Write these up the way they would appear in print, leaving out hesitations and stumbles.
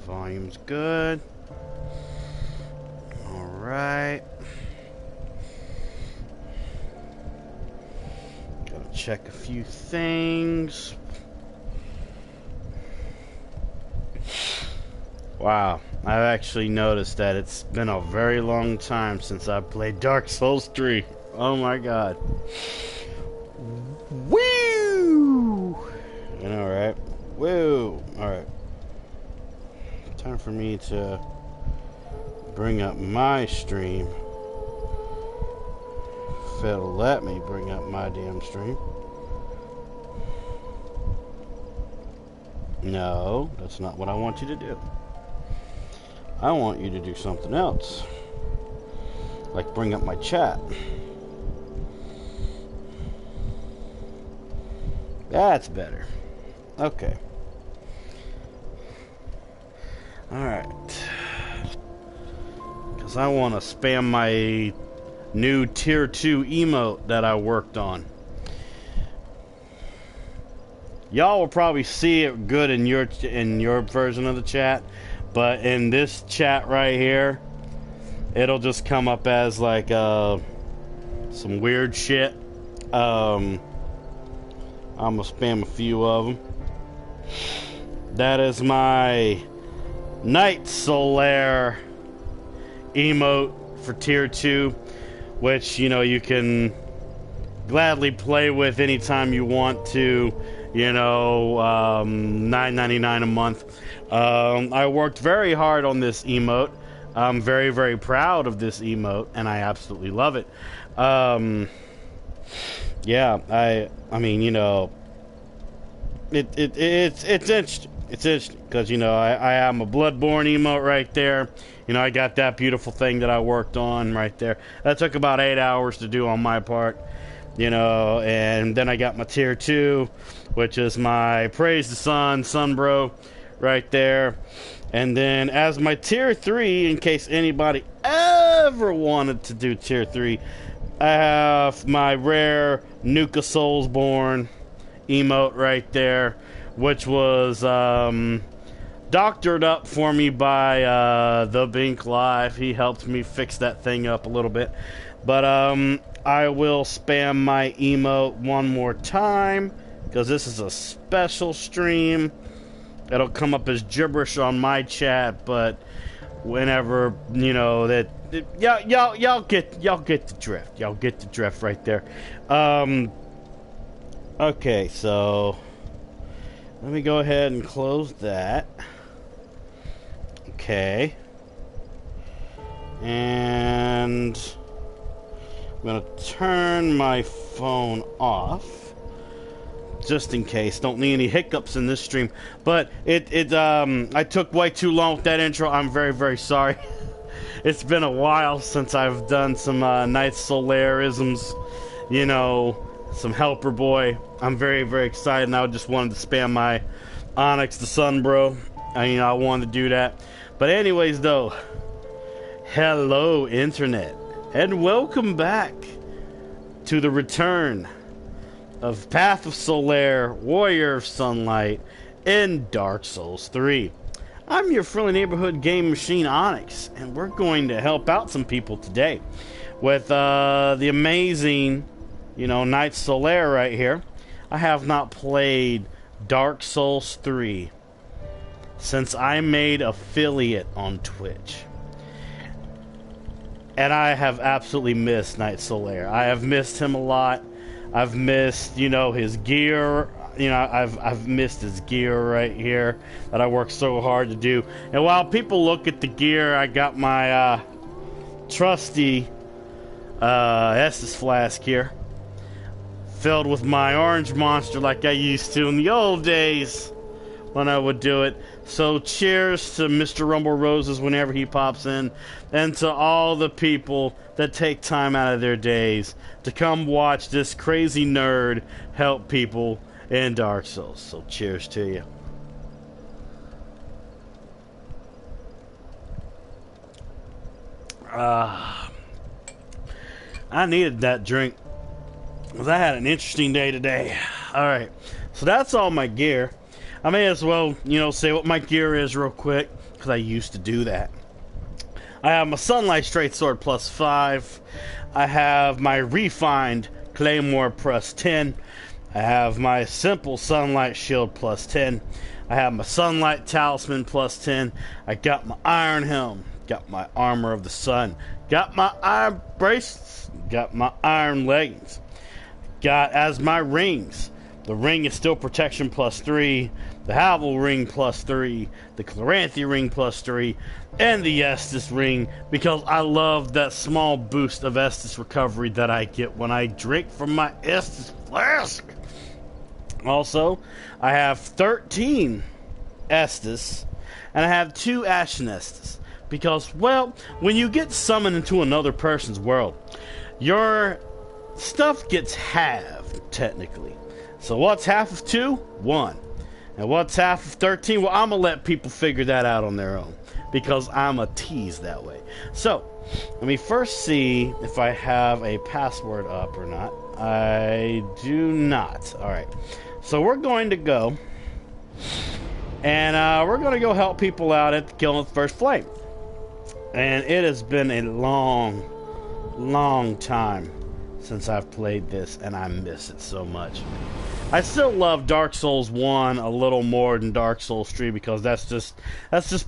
Volume's good. Alright. Gotta check a few things. Wow, I've actually noticed that it's been a very long time since I played Dark Souls 3. Oh my god. Woo! I know, right? Woo! Alright. Time for me to bring up my stream. If it'll let me bring up my damn stream. No, that's not what I want you to do. I want you to do something else. Like bring up my chat. That's better. Okay. Alright. Because I want to spam my new tier 2 emote that I worked on. Y'all will probably see it good in your version of the chat, but in this chat right here, it'll just come up as like some weird shit. I'm gonna spam a few of them. That is my Night Solaire emote for tier 2, which, you know, you can gladly play with anytime you want to. You know, $9.99 a month. I worked very hard on this emote. I'm very, very proud of this emote, and I absolutely love it. Yeah, I mean, you know, it's interesting. It's interesting because, you know, I am a Bloodborne emote right there. You know, I got that beautiful thing that I worked on right there. That took about 8 hours to do on my part. You know, and then I got my tier 2, which is my Praise the Sun bro right there. And then as my tier 3, in case anybody ever wanted to do tier 3, I have my rare Nuka Soulsborne emote right there, which was doctored up for me by the Bink Live. He helped me fix that thing up a little bit. But I will spam my emote one more time, because this is a special stream. It'll come up as gibberish on my chat, but whenever, you know, that y'all get the drift. Y'all get the drift right there. Okay, so let me go ahead and close that. Okay. And I'm gonna turn my phone off just in case. Don't need any hiccups in this stream. But I took way too long with that intro. I'm very, very sorry. It's been a while since I've done some Night Solaireisms, you know, some Helper Boy. I'm very, very excited, and I just wanted to spam my Onyx the Sun bro. I wanted to do that. But anyways, though, hello internet, and welcome back to the return of Path of Solaire, Warrior of Sunlight, in Dark Souls 3. I'm your friendly neighborhood game machine, Onyx, and we're going to help out some people today with the amazing, you know, Night Solaire right here. I have not played Dark Souls 3 since I made affiliate on Twitch. And I have absolutely missed Night Solaire. I have missed him a lot. I've missed, you know, his gear. You know, I've missed his gear right here that I worked so hard to do. And while people look at the gear, I got my trusty Estus flask here, filled with my orange monster like I used to in the old days when I would do it. So cheers to Mr. Rumble Roses whenever he pops in, and to all the people that take time out of their days to come watch this crazy nerd help people in Dark Souls. So cheers to you. I needed that drink because I had an interesting day today. Alright, so that's all my gear. I may as well, say what my gear is real quick, because I used to do that. I have my Sunlight Straight Sword +5. I have my Refined Claymore +10. I have my Simple Sunlight Shield +10. I have my Sunlight Talisman +10. I got my Iron Helm. Got my Armor of the Sun. Got my Iron Bracelets. Got my Iron Leggings. Got as my rings. The ring is still Protection +3. The Havel ring +3. The Chloranthy ring +3. And the Estus ring, because I love that small boost of Estus recovery that I get when I drink from my Estus flask. Also, I have 13 Estus, and I have 2 Ashen Estus. Because, well, when you get summoned into another person's world, your stuff gets halved, technically. So what's half of 2? 1. And what's half of 13? Well, I'm going to let people figure that out on their own, because I'm a tease that way. So, let me first see if I have a password up or not. I do not. Alright. So we're going to go, and we're going to go help people out at Killing the First Flame. And it has been a long, long time since I've played this, and I miss it so much. I still love Dark Souls 1 a little more than Dark Souls 3, because that's just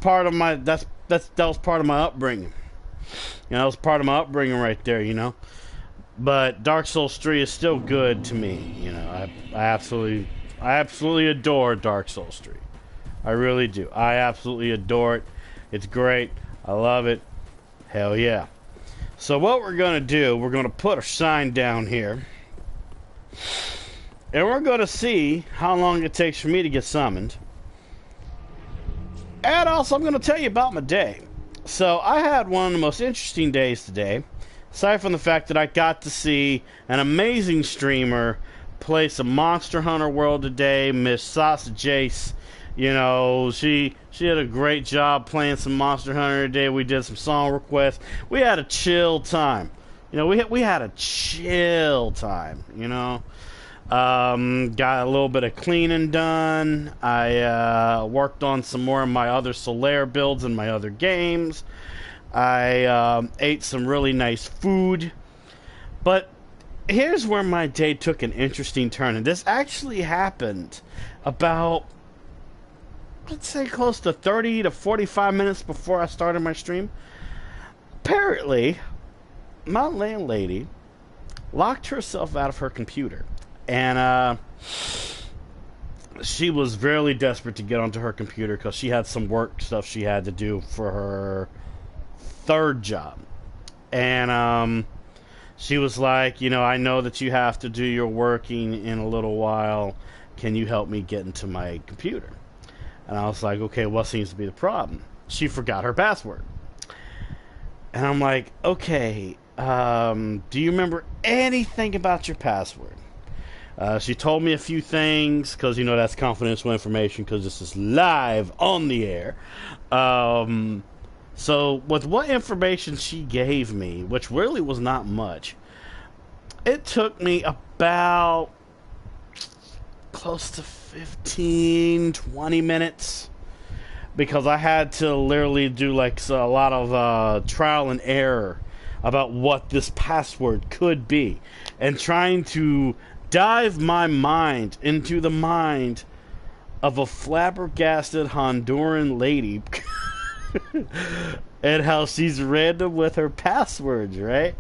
part of my that was part of my upbringing. That was part of my upbringing right there, But Dark Souls 3 is still good to me, I absolutely adore Dark Souls 3. I really do. I absolutely adore it. It's great. I love it. Hell yeah. So what we're going to do, we're going to put a sign down here. And we're going to see how long it takes for me to get summoned. And also I'm going to tell you about my day. So I had one of the most interesting days today. Aside from the fact that I got to see an amazing streamer play some Monster Hunter World today, Miss Sausage Ace. She did a great job playing some Monster Hunter today. We did some song requests. We had a chill time. We had a chill time, Got a little bit of cleaning done. I worked on some more of my other Solaire builds in my other games. I ate some really nice food. But here's where my day took an interesting turn. And this actually happened about, let's say, close to 30 to 45 minutes before I started my stream. Apparently, my landlady locked herself out of her computer. And she was very desperate to get onto her computer because she had some work stuff she had to do for her third job. And she was like, I know that you have to do your working in a little while. Can you help me get into my computer? And I was like, okay, what seems to be the problem? She forgot her password. And I'm like, okay, do you remember anything about your password? She told me a few things, because, that's confidential information, because this is live on the air. So, with what information she gave me, which really was not much, it took me about close to 15, 20 minutes, because I had to literally do a lot of trial and error about what this password could be, and trying to dive my mind into the mind of a flabbergasted Honduran lady and how she's random with her passwords, right?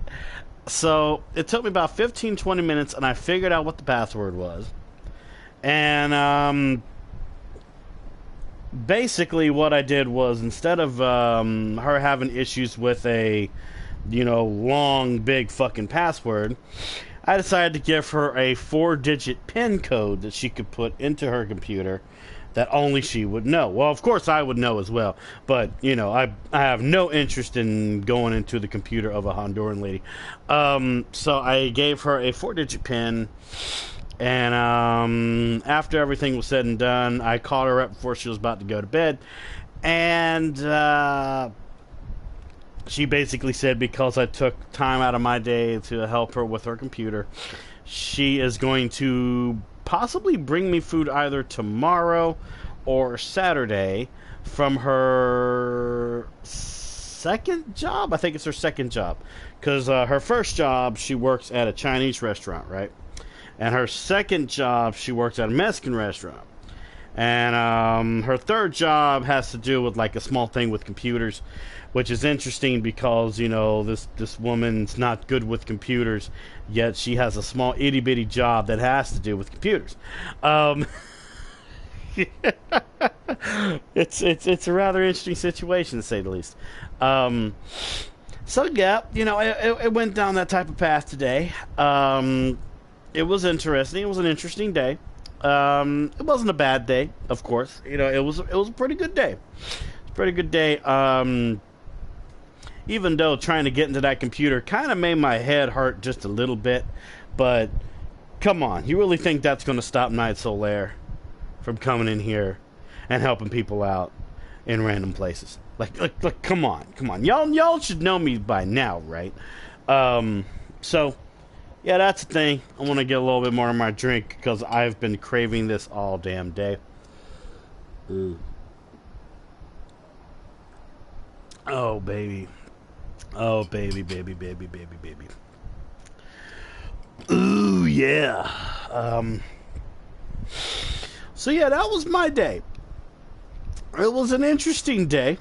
So it took me about 15-20 minutes, and I figured out what the password was. And basically what I did was, instead of her having issues with a long big fucking password, I decided to give her a 4-digit PIN code that she could put into her computer that only she would know. Well, of course I would know as well, but I have no interest in going into the computer of a Honduran lady. So I gave her a 4-digit PIN, and after everything was said and done, I called her up before she was about to go to bed, and she basically said, because I took time out of my day to help her with her computer, she is going to possibly bring me food either tomorrow or Saturday from her second job. I think it's her second job. Because her first job, she works at a Chinese restaurant, right? And her second job, she works at a Mexican restaurant. And her third job has to do with like a small thing with computers, which is interesting because, you know, this woman's not good with computers, yet she has a small itty bitty job that has to do with computers. It's a rather interesting situation, to say the least. So yeah, you know, it went down that type of path today. It was interesting. It was an interesting day. It wasn't a bad day, of course. You know, it was a pretty good day. It's a pretty good day. Even though trying to get into that computer kind of made my head hurt just a little bit, but come on, you really think that's going to stop Night Solaire from coming in here and helping people out in random places? Like, come on. Y'all should know me by now, right? So, yeah, that's the thing. I want to get a little bit more of my drink because I've been craving this all damn day. Oh, baby. Oh, baby. Ooh, yeah. So, yeah, that was my day. It was an interesting day.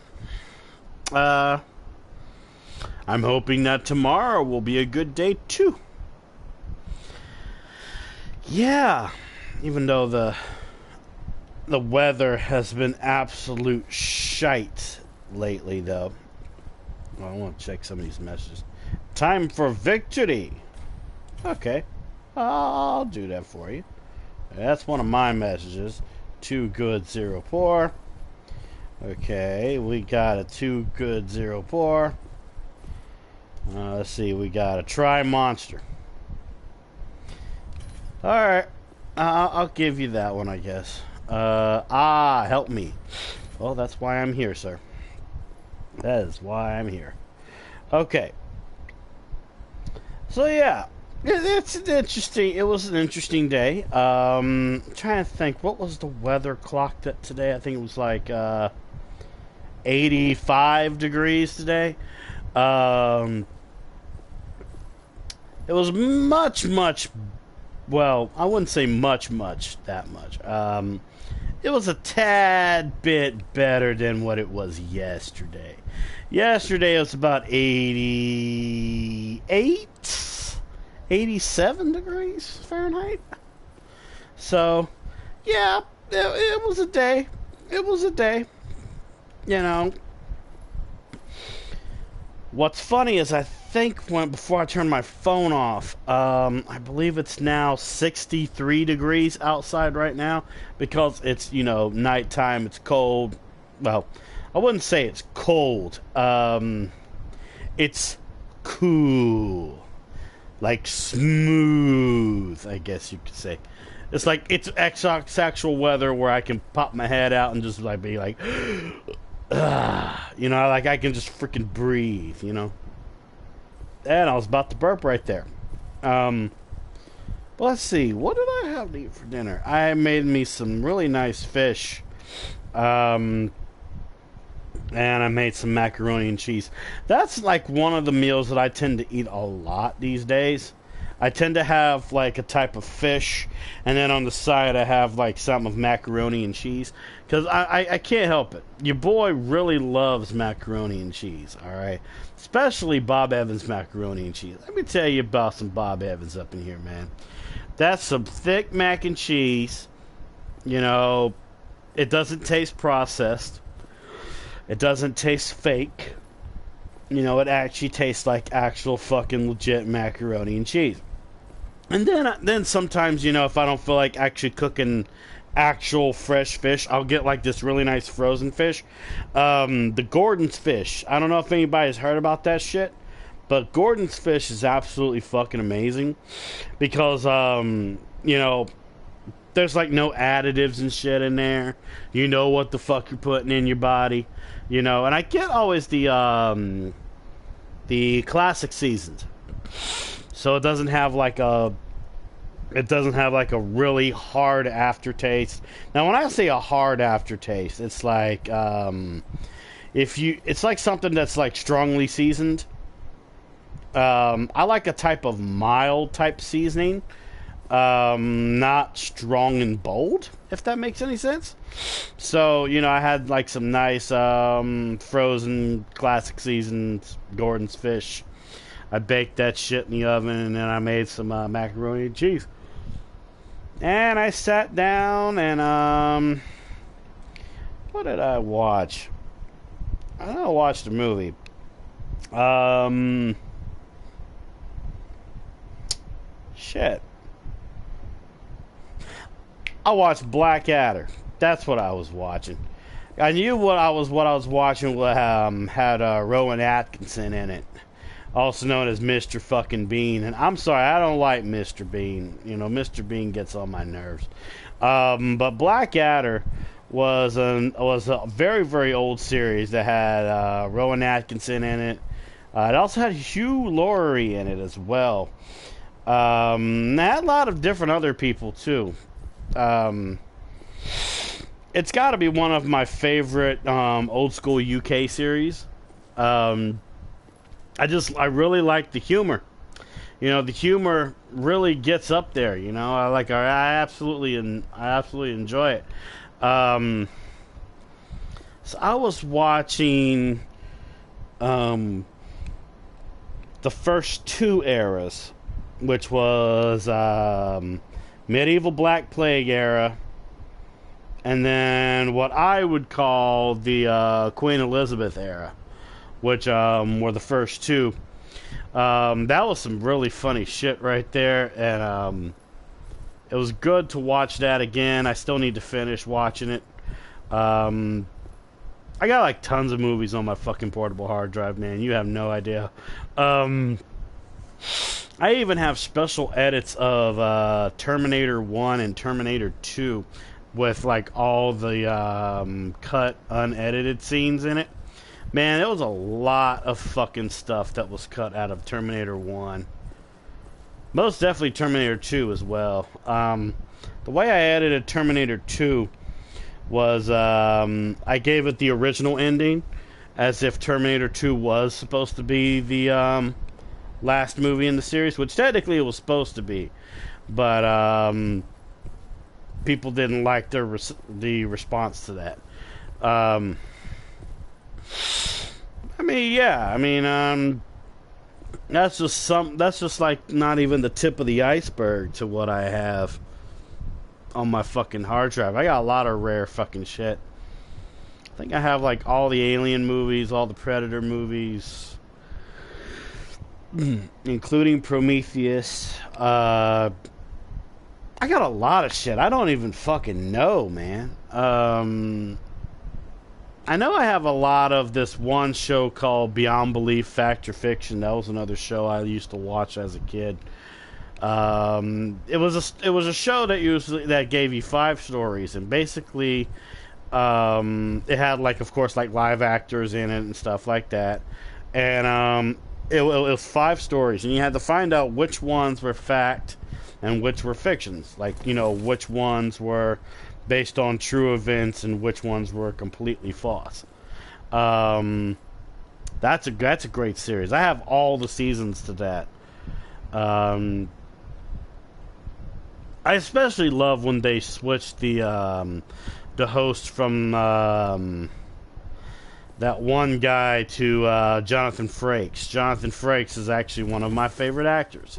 I'm hoping that tomorrow will be a good day too. Yeah, even though the weather has been absolute shite lately, though. Well, I want to check some of these messages. Time for victory. Okay, I'll do that for you. That's one of my messages. 2 good, 0 poor. Okay, we got a 2 good, 0 poor. Let's see, we got a try monster. Alright, I'll give you that one, I guess. Help me. Well, that's why I'm here, sir. That is why I'm here. Okay. So, yeah. It's interesting. It was an interesting day. Trying to think, what was the weather clocked at today? I think it was like 85 degrees today. It was much, well, I wouldn't say much, that much. It was a tad bit better than what it was yesterday. Yesterday it was about 87 degrees Fahrenheit. So, yeah, it was a day. It was a day. You know. What's funny is I think before I turned my phone off, I believe it's now 63 degrees outside right now because it's, you know, nighttime. It's cold. Well, I wouldn't say it's cold. It's cool. Like smooth, I guess you could say. It's like it's actual weather where I can pop my head out and just like be like, you know, like I can just freaking breathe, you know. And I was about to burp right there. But let's see, what did I have to eat for dinner? I made me some really nice fish. And I made some macaroni and cheese. That's like one of the meals that I tend to eat a lot these days. I tend to have like a type of fish, and then on the side I have like something of macaroni and cheese. Because I can't help it. Your boy really loves macaroni and cheese, alright? Especially Bob Evans macaroni and cheese. Let me tell you about some Bob Evans up in here, man. That's some thick mac and cheese. You know, it doesn't taste processed. It doesn't taste fake. You know, it actually tastes like actual fucking legit macaroni and cheese. And then sometimes, you know, if I don't feel like actually cooking actual fresh fish, I'll get like this really nice frozen fish. The Gordon's fish. I don't know if anybody's heard about that shit, but Gordon's fish is absolutely fucking amazing because, you know, there's like no additives and shit in there. You know what the fuck you're putting in your body, you know. And I get always the classic seasons, so it doesn't have like a It doesn't have like a really hard aftertaste. Now, when I say a hard aftertaste, it's like it's like something that's like strongly seasoned. I like a type of mild type seasoning, not strong and bold, if that makes any sense. So, I had like some nice frozen classic seasoned Gordon's fish. I baked that shit in the oven, and then I made some macaroni and cheese. And I sat down and what did I watch? I watched a movie. Shit. I watched Blackadder. That's what I was watching. I knew what I was watching had Rowan Atkinson in it, also known as Mr. Fucking Bean. And I'm sorry, I don't like Mr. Bean. Mr. Bean gets on my nerves. But Blackadder was a very, very old series that had Rowan Atkinson in it. It also had Hugh Laurie in it as well. It had a lot of different other people too. It's got to be one of my favorite old school UK series. I really like the humor. The humor really gets up there. I absolutely enjoy it. So I was watching the first two eras, which was medieval Black Plague era, and then what I would call the Queen Elizabeth era, which were the first two. That was some really funny shit right there, and it was good to watch that again. I still need to finish watching it. I got like tons of movies on my fucking portable hard drive, man. You have no idea. I even have special edits of Terminator 1 and Terminator 2 with like all the cut unedited scenes in it. Man, there was a lot of fucking stuff that was cut out of Terminator 1. Most definitely Terminator 2 as well. The way I edited Terminator 2 was I gave it the original ending, as if Terminator 2 was supposed to be the last movie in the series, which technically it was supposed to be, but people didn't like the response to that. That's just like not even the tip of the iceberg to what I have on my fucking hard drive. I got a lot of rare fucking shit. I think I have like all the Alien movies, all the Predator movies, including Prometheus. I got a lot of shit. I don't even fucking know, man. I know I have a lot of this one show called Beyond Belief, Fact or Fiction. That was another show I used to watch as a kid. It was a show that gave you 5 stories, and basically it had like, of course, like live actors in it and stuff like that. And it was 5 stories, and you had to find out which ones were fact and which were fictions. Like, which ones were based on true events and which ones were completely false. That's a great series. I have all the seasons to that. I especially love when they switched the host from that one guy to Jonathan Frakes. Jonathan Frakes is actually one of my favorite actors.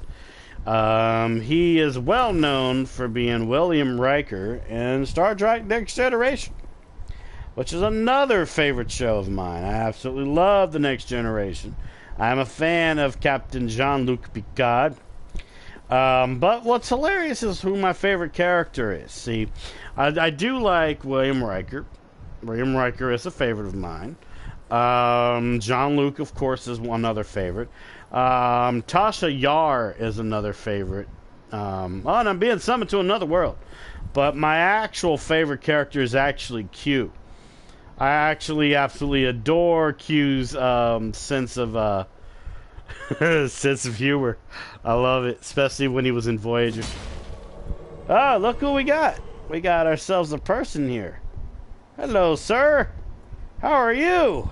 He is well known for being William Riker in Star Trek Next Generation, which is another favorite show of mine. I absolutely love The Next Generation. I'm a fan of Captain Jean-Luc Picard. But what's hilarious is who my favorite character is. See, I do like William Riker. William Riker is a favorite of mine. Jean-Luc, of course, is one other favorite. Tasha Yar is another favorite. And I'm being summoned to another world. But my actual favorite character is actually Q. I actually absolutely adore Q's sense of sense of humor. I love it, especially when he was in Voyager. Oh, look who we got. We got ourselves a person here. Hello, sir. How are you?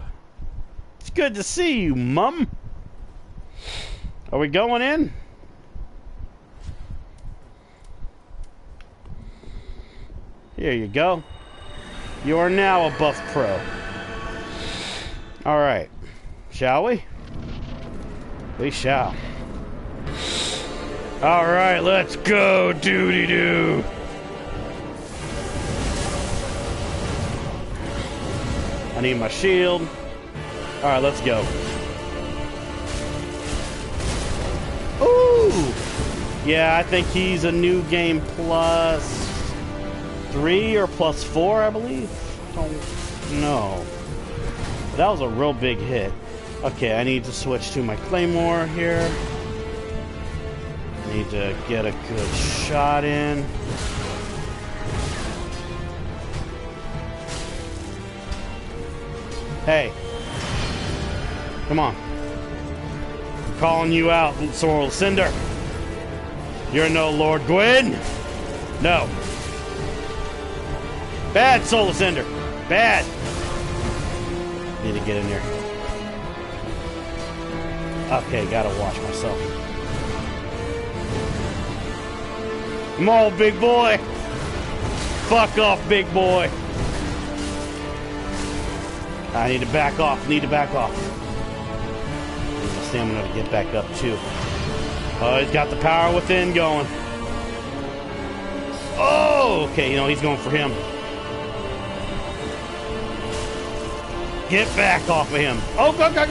It's good to see you, Mum. Are we going in? Here you go. You are now a buff pro. Alright. Shall we? We shall. Alright, let's go, doody-doo. I need my shield. Alright, let's go. Ooh! Yeah, I think he's a new game +3 or +4, I believe. I don't know. But that was a real big hit. Okay, I need to switch to my claymore here. I need to get a good shot in. Hey. Come on. I'm calling you out, Sorrel Cinder. You're no Lord Gwyn. No. Bad, Soul Cinder. Bad. Need to get in there. Okay, gotta watch myself. Come on, big boy. Fuck off, big boy. I need to back off. Need to back off. Need my stamina to get back up, too. Oh, he's got the power within going. Oh, okay. You know, he's going for him. Get back off of him. Oh, go. Okay, got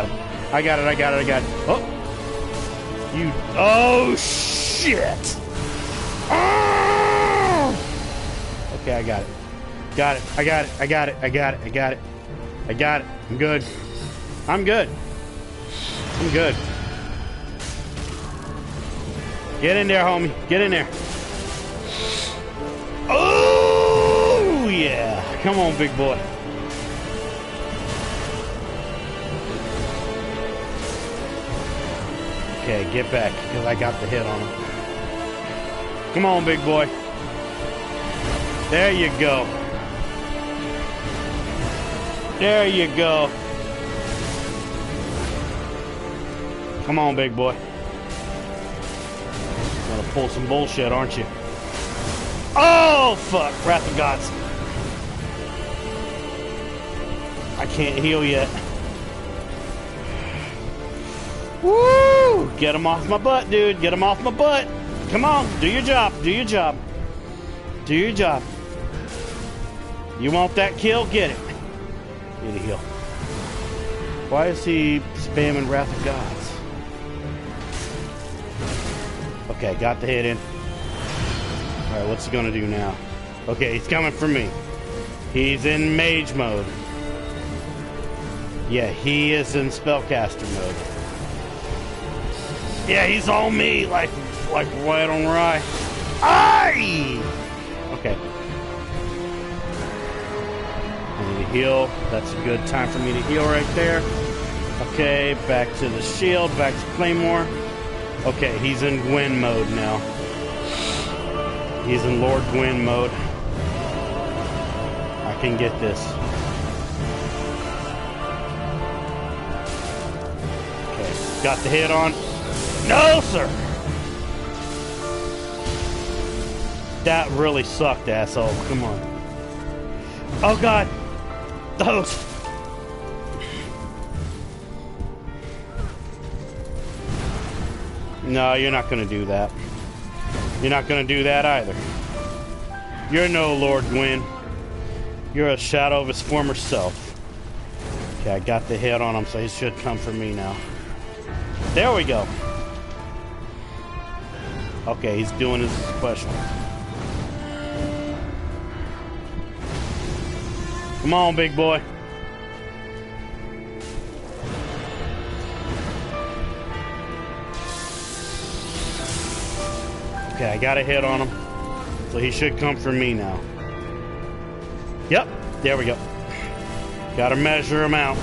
him. I got it. Oh. You. Oh, shit. Oh. Okay, I got it. I got it. I'm good. Get in there, homie. Get in there. Oh, yeah. Come on, big boy. Okay, get back, because I got the hit on him. Come on, big boy. There you go. There you go. Come on, big boy. Gonna pull some bullshit, aren't you? Oh, fuck. Wrath of Gods. I can't heal yet. Woo! Get him off my butt, dude. Get him off my butt. Come on. Do your job. Do your job. Do your job. You want that kill? Get it. Need a heal. Why is he spamming Wrath of Gods? Okay, got the hit in. Alright, what's he gonna do now? Okay, he's coming for me. He's in mage mode. Yeah, he is in spellcaster mode. Yeah, he's on me like right on rye. Aye! Okay. I need to heal. That's a good time for me to heal right there. Okay, back to the shield, back to Claymore. Okay, he's in Gwyn mode now. He's in Lord Gwyn mode. I can get this. Okay, got the hit on. No, sir! That really sucked, asshole. Come on. Oh, God. Those. No, you're not going to do that. You're not going to do that either. You're no Lord Gwyn. You're a shadow of his former self. Okay, I got the hit on him, so he should come for me now. There we go. Okay, he's doing his special. Come on, big boy. Okay, I got a hit on him. So he should come for me now. Yep, there we go. Gotta measure him out.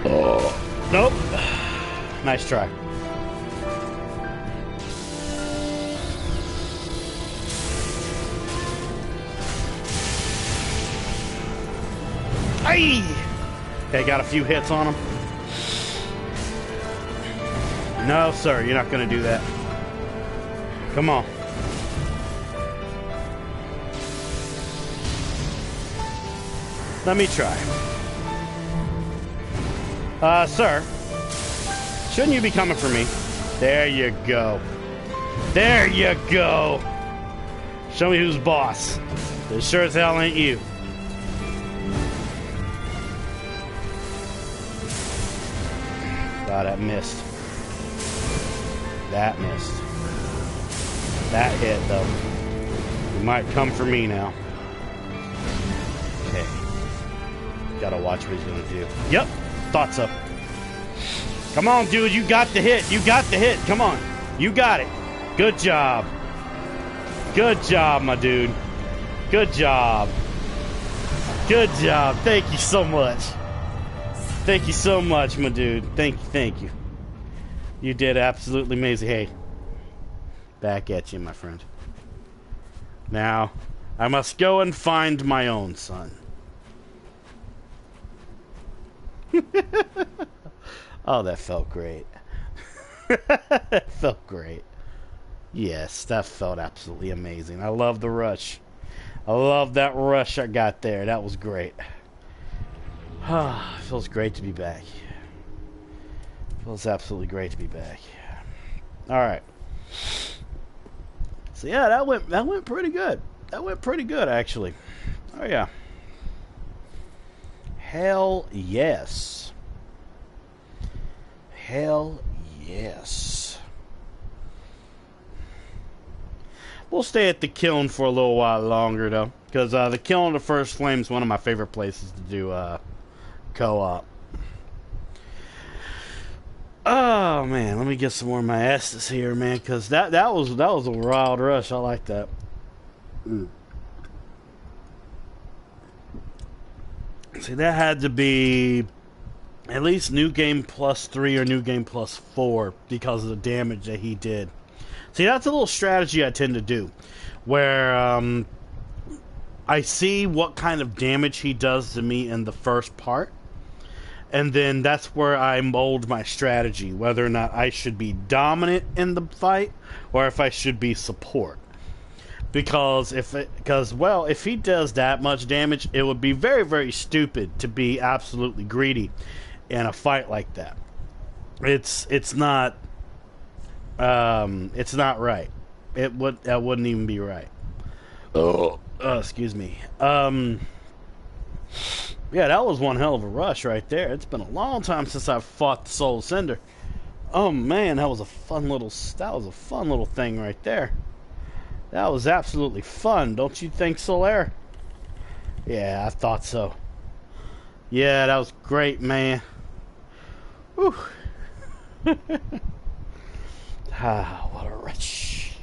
Oh. Nope. Nice try. Aye! Okay, got a few hits on him. No, sir, you're not gonna do that. Come on. Let me try. Sir, shouldn't you be coming for me? There you go. There you go. Show me who's boss. It sure as hell ain't you. God, that missed. That missed. That hit, though. You might come for me now. Okay. Gotta watch what he's gonna do. Yep, thought so. Come on, dude, you got the hit. You got the hit. Come on. You got it. Good job. Good job, my dude. Good job. Good job. Thank you so much. Thank you so much, my dude. Thank you, thank you. You did absolutely amazing. Hey, back at you, my friend. Now, I must go and find my own son. Oh, that felt great. That felt great. Yes, that felt absolutely amazing. I love the rush. I love that rush I got there. That was great. Ah, feels great to be back. Feels absolutely great to be back. All right. So yeah, that went pretty good. That went pretty good, actually. Oh yeah. Hell yes. Hell yes. We'll stay at the kiln for a little while longer, though, because the kiln of the First Flame is one of my favorite places to do co-op. Oh man, let me get some more of my Estus here, man, because that was a wild rush. I like that. See, that had to be at least New Game Plus 3 or New Game Plus 4 because of the damage that he did. See, that's a little strategy I tend to do, where I see what kind of damage he does to me in the first part, and then that's where I mold my strategy, whether or not I should be dominant in the fight or if I should be support. Because if he does that much damage, it would be very, very stupid to be absolutely greedy in a fight like that. It's not right. That wouldn't even be right. Oh, excuse me. Yeah, that was one hell of a rush right there. It's been a long time since I've fought the Soul Cinder. Oh man, that was a fun little thing right there. That was absolutely fun, don't you think, Solaire? Yeah, I thought so. Yeah, that was great, man. Whew. Ah, what a rush.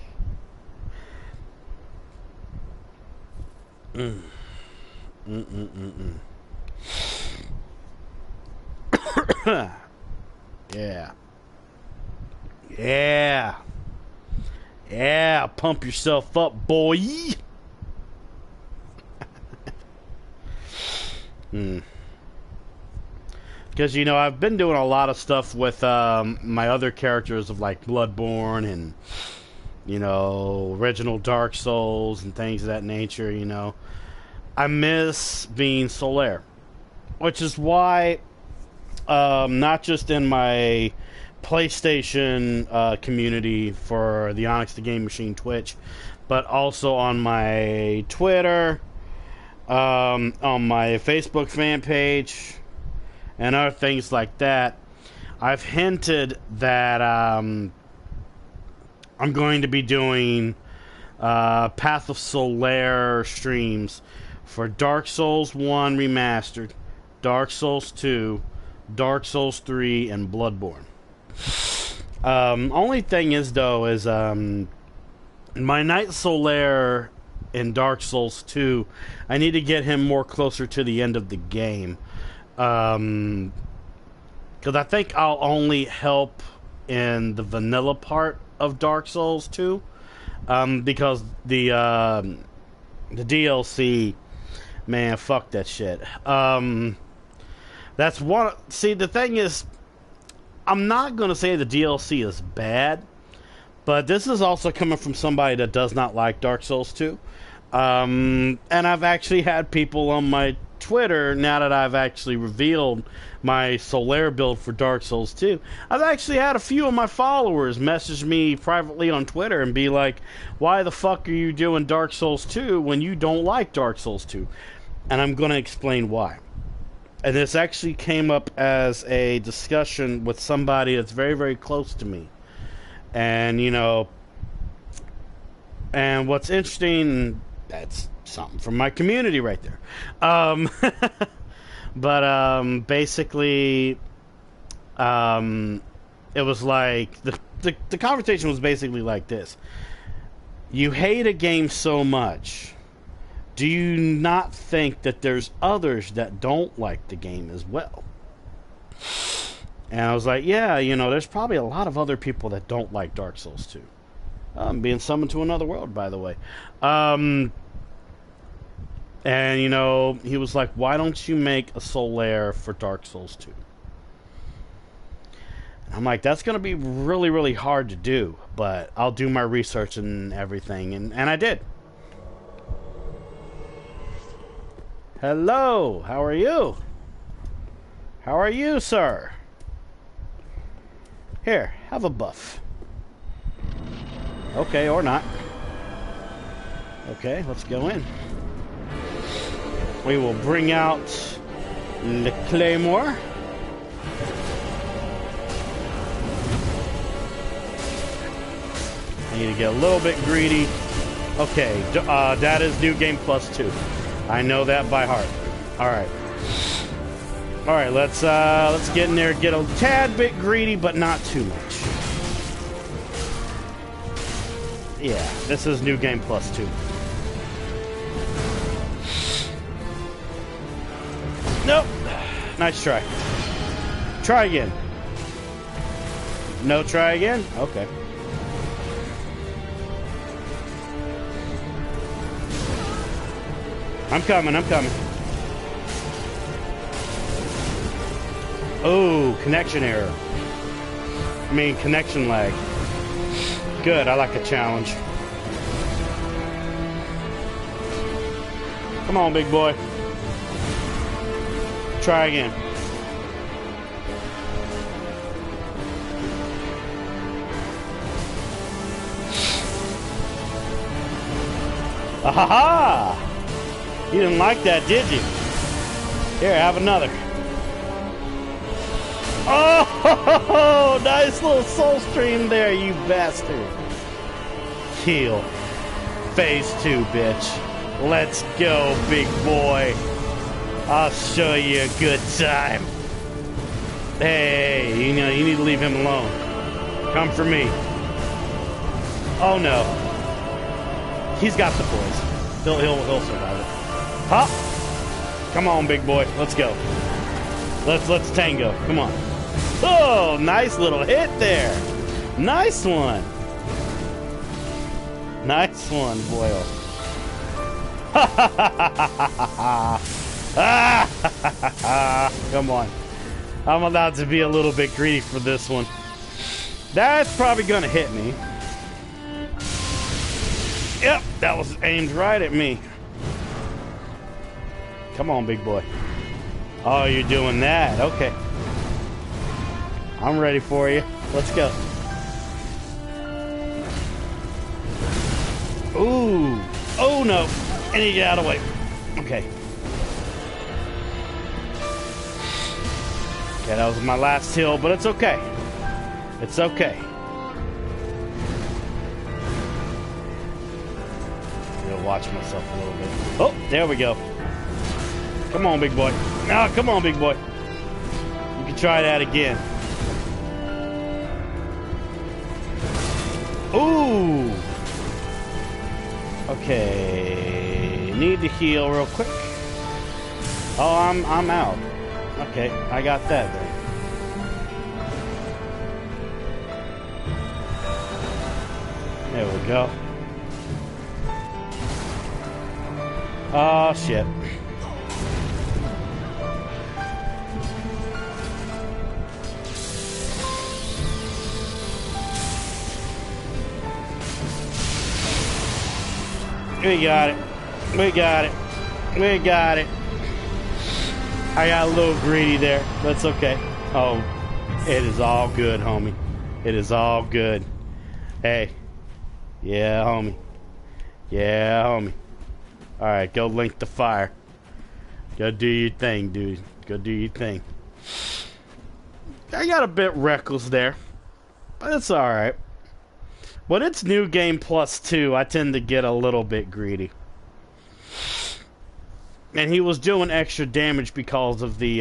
Yeah. Yeah. Yeah, pump yourself up, boy. Because, you know, I've been doing a lot of stuff with my other characters of, like, Bloodborne and, you know, original Dark Souls and things of that nature, you know. I miss being Solaire, which is why, not just in my PlayStation community for the Onyx the Game Machine Twitch, but also on my Twitter, on my Facebook fan page, and other things like that. I've hinted that I'm going to be doing Path of Solaire streams for Dark Souls 1 Remastered, Dark Souls 2, Dark Souls 3, and Bloodborne. Only thing is, though, is my Knight Solaire in Dark Souls 2, I need to get him more closer to the end of the game. Because I think I'll only help in the vanilla part of Dark Souls 2. Because the DLC Man, fuck that shit. That's one. See, the thing is, I'm not gonna say the DLC is bad, but this is also coming from somebody that does not like Dark Souls 2. And I've actually had people on my Twitter, now that I've actually revealed my Solaire build for Dark Souls 2, I've actually had a few of my followers message me privately on Twitter and be like, why the fuck are you doing Dark Souls 2 when you don't like Dark Souls 2? And I'm going to explain why. And this actually came up as a discussion with somebody that's very, very close to me. And, you know, and what's interesting, that's something from my community right there. But basically, it was like, the conversation was basically like this. You hate a game so much, do you not think that there's others that don't like the game as well? And I was like, yeah, you know, there's probably a lot of other people that don't like Dark Souls 2. I'm being summoned to another world, by the way. And, you know, he was like, why don't you make a Solaire for Dark Souls 2? And I'm like, that's going to be really, really hard to do, but I'll do my research and everything. And I did. Hello, how are you? How are you, sir? Here, have a buff. Okay, or not. Okay, let's go in. We will bring out the Claymore. I need to get a little bit greedy. Okay, that is New Game Plus 2. I know that by heart. Alright. Alright, let's get in there, get a tad bit greedy, but not too much. Yeah, this is New Game Plus 2. Nope. Nice try. Try again. No try again? Okay. I'm coming, I'm coming. Oh, connection error. I mean, connection lag. Good, I like a challenge. Come on, big boy. Try again. Aha! You didn't like that, did you? Here, have another. Oh, nice little soul stream there, you bastard. Heal. Phase 2, bitch. Let's go, big boy. I'll show you a good time. Hey, you know, you need to leave him alone. Come for me. Oh, no. He's got the poise. He'll survive it. Huh? Come on, big boy. Let's go. Let's tango. Come on. Oh, nice little hit there. Nice one. Nice one, Boyle. Come on. I'm allowed to be a little bit greedy for this one. That's probably gonna hit me. Yep, that was aimed right at me. Come on, big boy. Oh, you're doing that. Okay. I'm ready for you. Let's go. Ooh. Oh, no. I need to get out of the way. Okay. Okay, that was my last hill, but it's okay. It's okay. I'm gonna watch myself a little bit. Oh, there we go. Come on, big boy. Ah, come on, big boy. You can try that again. Ooh. Okay. Need to heal real quick. Oh, I'm out. Okay, I got that then. There we go. Oh, shit. We got it. We got it. We got it. I got a little greedy there. That's okay. Oh, it is all good, homie. It is all good. Hey. Yeah, homie. Yeah, homie. Alright, go link the fire. Go do your thing, dude. Go do your thing. I got a bit reckless there. But it's alright. When it's new game +2, I tend to get a little bit greedy. And he was doing extra damage because of the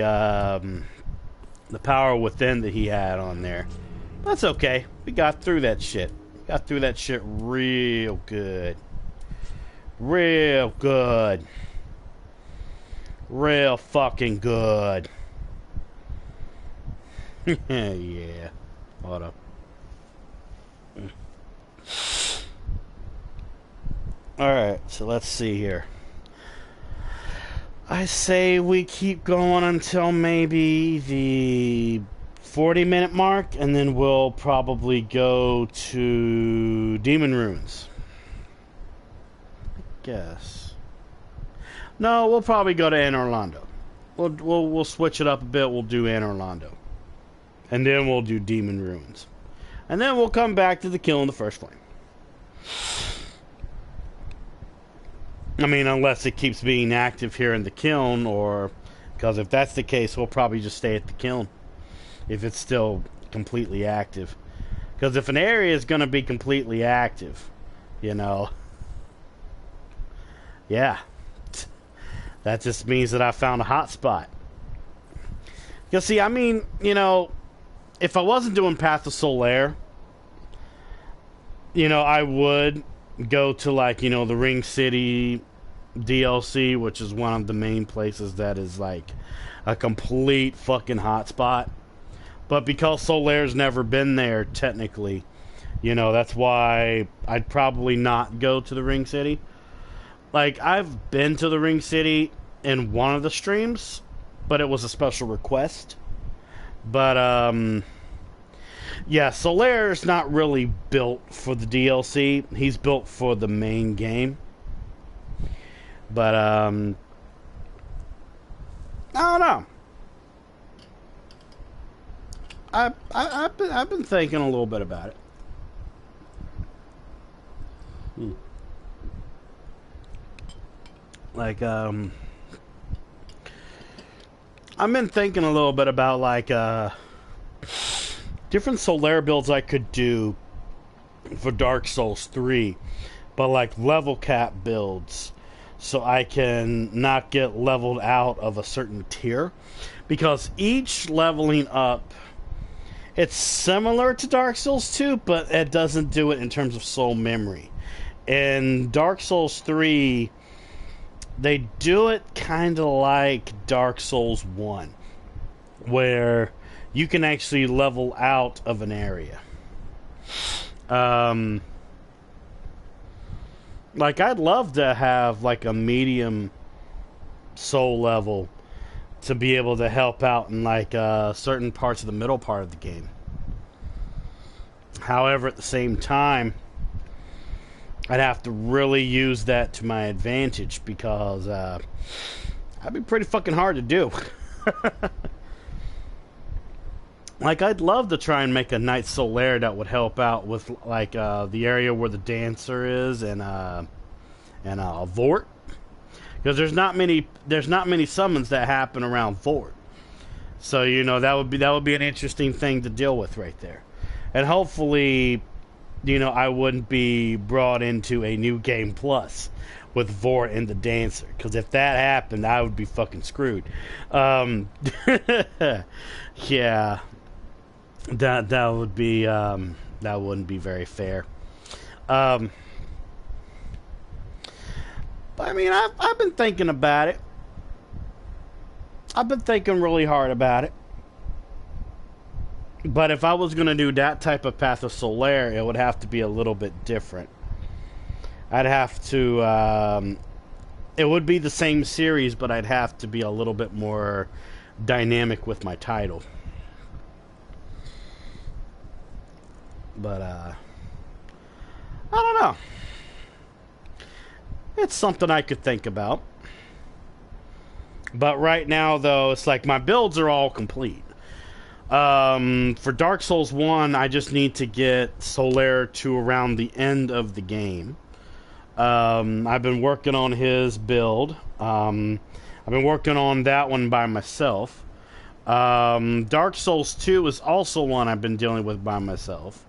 power within that he had on there. That's okay. We got through that shit. Got through that shit real good. Real good. Real fucking good. Yeah. Hold up. Alright, so let's see here. I say we keep going until maybe the 40-minute mark, and then we'll probably go to Demon Ruins. I guess. No, we'll probably go to Anor Londo. We'll switch it up a bit. We'll do Anor Londo. And then we'll do Demon Ruins. And then we'll come back to the Kiln the First Flame. I mean, unless it keeps being active here in the Kiln, or... Because if that's the case, we'll probably just stay at the Kiln. If it's still completely active. Because if an area is going to be completely active, you know... Yeah. That just means that I found a hot spot. Because, see, I mean, you know... If I wasn't doing Path of Solaire, you know, I would go to, like, you know, the Ring City DLC, which is one of the main places that is, like, a complete fucking hotspot. But because Solaire's never been there, technically, you know, that's why I'd probably not go to the Ring City. Like, I've been to the Ring City in one of the streams, but it was a special request. But, yeah, Solaire's not really built for the DLC. He's built for the main game. But, I don't know. I've been thinking a little bit about it. Like, I've been thinking a little bit about, like, different Solaire builds I could do for Dark Souls 3, but, like, level cap builds, so I can not get leveled out of a certain tier, because each leveling up, it's similar to Dark Souls 2, but it doesn't do it in terms of soul memory. In Dark Souls 3... they do it kind of like Dark Souls 1, where you can actually level out of an area. Like, I'd love to have, like, a medium soul level to be able to help out in, like, certain parts of the middle part of the game. However, at the same time, I'd have to really use that to my advantage, because that'd be pretty fucking hard to do. Like, I'd love to try and make a Knight Solaire that would help out with, like, the area where the Dancer is, and Vort, because there's not many summons that happen around Vort. So, you know, that would be an interesting thing to deal with right there, and hopefully, you know, I wouldn't be brought into a new game plus with Vort and the Dancer, because if that happened, I would be fucking screwed. Yeah, that would be that wouldn't be very fair. But I mean, I've been thinking about it. I've been thinking really hard about it. But if I was going to do that type of Path of Solaire, it would have to be a little bit different. I'd have to... it would be the same series, but I'd have to be a little bit more dynamic with my title. But, I don't know. it's something I could think about. But right now, though, it's like my builds are all complete. For Dark Souls 1, I just need to get Solaire to around the end of the game. I've been working on his build. I've been working on that one by myself. Dark Souls 2 is also one I've been dealing with by myself.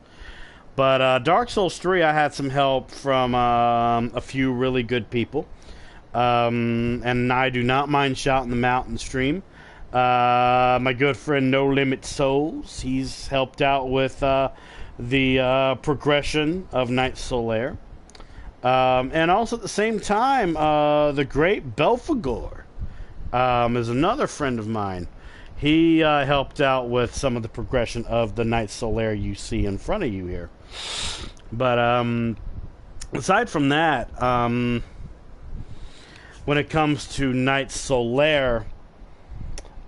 But Dark Souls 3, I had some help from a few really good people. And I do not mind shouting them out in stream. My good friend No Limit Souls, he's helped out with the progression of Knight Solaire. And also at the same time, the great Belphegor is another friend of mine. He helped out with some of the progression of the Knight Solaire you see in front of you here. But aside from that, when it comes to Knight Solaire,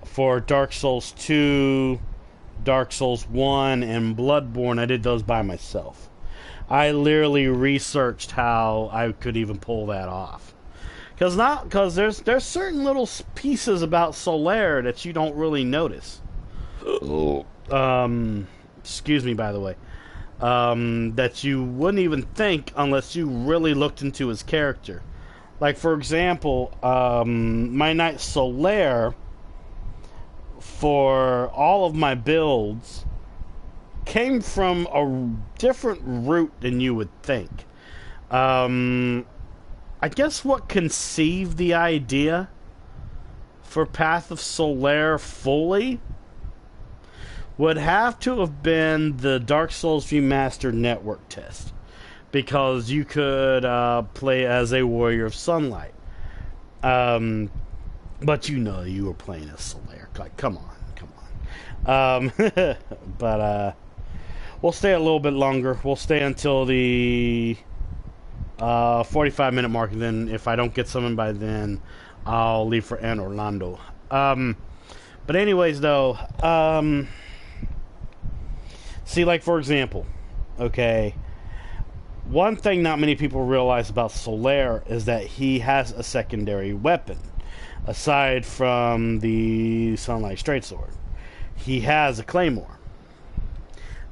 for Dark Souls 2, Dark Souls 1, and Bloodborne, I did those by myself. I literally researched how I could even pull that off. Because there's certain little pieces about Solaire that you don't really notice. Excuse me, by the way. That you wouldn't even think unless you really looked into his character. Like, for example, my Knight Solaire, for all of my builds, came from a different route than you would think. I guess what conceived the idea for Path of Solaire fully would have to have been the Dark Souls Remastered network test. Because you could play as a Warrior of Sunlight. But you know you were playing as Solaire. Like, come on. But we'll stay a little bit longer. We'll stay until the 45-minute mark. And then if I don't get someone by then, I'll leave for Anor, Londo. But anyways, though, see, like, for example, okay, one thing not many people realize about Solaire is that he has a secondary weapon. Aside from the Sunlight Straightsword, he has a claymore.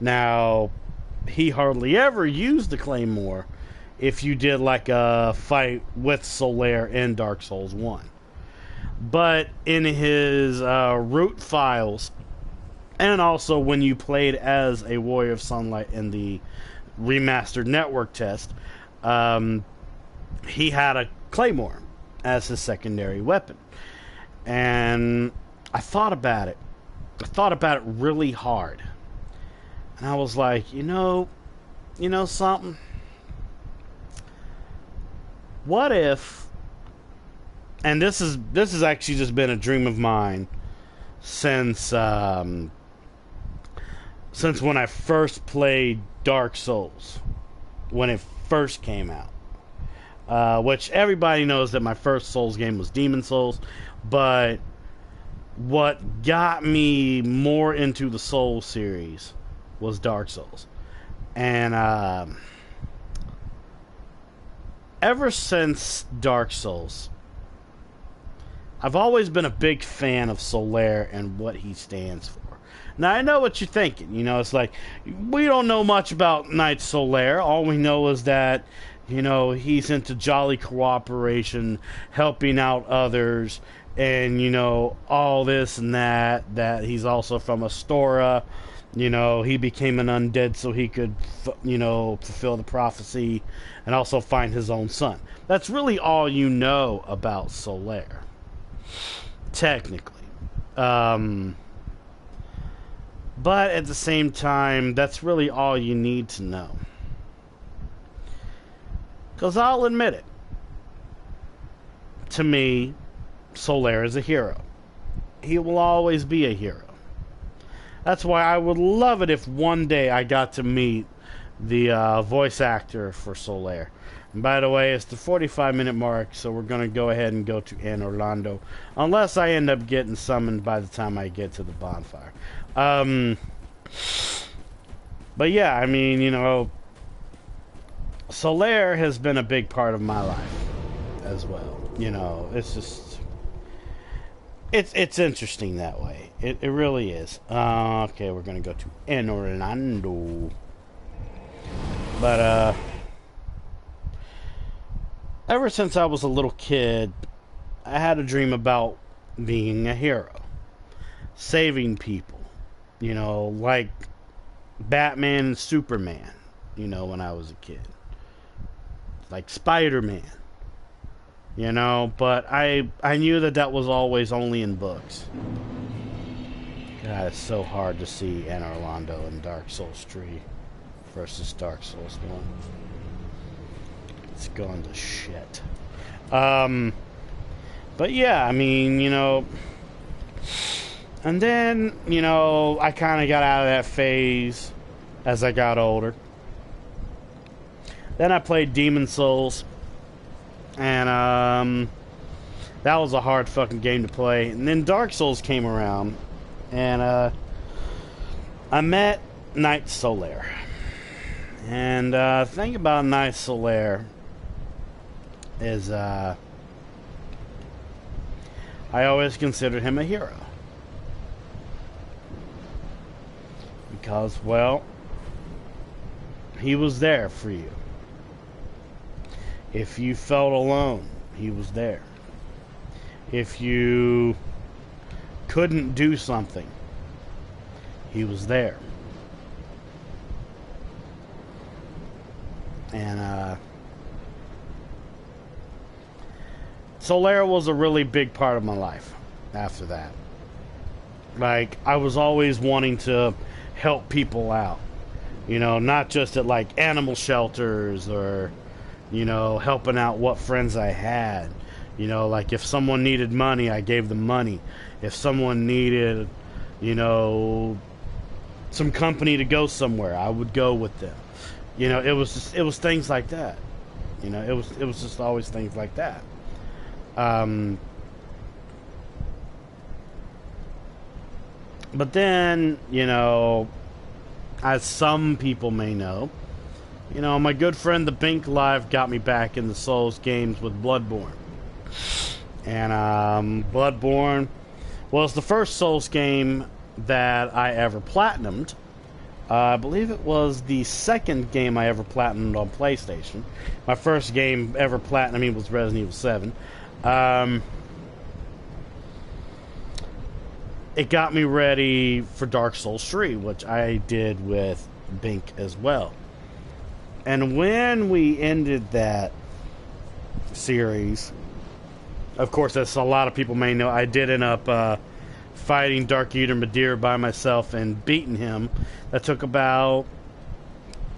Now, he hardly ever used the claymore if you did like a fight with Solaire in Dark Souls 1. But in his root files, and also when you played as a Warrior of Sunlight in the Remastered network test, he had a claymore as his secondary weapon. And I thought about it. I thought about it really hard. And I was like, you know something? What if, and this has actually just been a dream of mine since when I first played Dark Souls, when it first came out. Which everybody knows that my first Souls game was Demon Souls, but what got me more into the Souls series was Dark Souls. And ever since Dark Souls, I've always been a big fan of Solaire and what he stands for. Now, I know what you're thinking. It's like, we don't know much about Knight Solaire. All we know is that, he's into jolly cooperation, helping out others, and, all this and that, that he's also from Astora. He became an undead so he could, fulfill the prophecy and also find his own son. That's really all you know about Solaire, technically. But at the same time, that's really all you need to know. Because I'll admit it. To me, Solaire is a hero. He will always be a hero. That's why I would love it if one day I got to meet the voice actor for Solaire. And by the way, it's the 45-minute mark, so we're going to go ahead and go to Anor, Londo. Unless I end up getting summoned by the time I get to the bonfire. But yeah, I mean, Solaire has been a big part of my life. as well. You know, it's just it's interesting that way. It really is. Okay, we're gonna go to Anor Londo. But ever since I was a little kid, I had a dream about being a hero, saving people. You know, like Batman and Superman. You know, when I was a kid, like Spider-Man. You know, but I knew that was always only in books. God, it's so hard to see Anor Londo in Dark Souls 3 versus Dark Souls 1. It's gone to shit. But yeah, I mean, you know, and then, you know, I kind of got out of that phase as I got older. Then I played Demon Souls. And that was a hard fucking game to play. And then Dark Souls came around, and I met Knight Solaire. And the thing about Knight Solaire is I always considered him a hero. Because, well, he was there for you. If you felt alone, he was there. If you couldn't do something, he was there. And Solaire was a really big part of my life after that. Like, I was always wanting to help people out. You know, not just at like animal shelters or, you know, helping out what friends I had. You know, like if someone needed money, I gave them money. If someone needed, you know, some company to go somewhere, I would go with them. You know, it was things like that. You know, it was just always things like that. But then, you know, as some people may know, you know, my good friend the Bink Live got me back in the Souls games with Bloodborne. And Bloodborne was the first Souls game that I ever platinumed. I believe it was the second game I ever platinumed on PlayStation. My first game ever platinuming was Resident Evil 7. It got me ready for Dark Souls 3, which I did with Bink as well. And when we ended that series, of course, as a lot of people may know, I did end up fighting Dark Eater Madeir by myself and beating him. That took about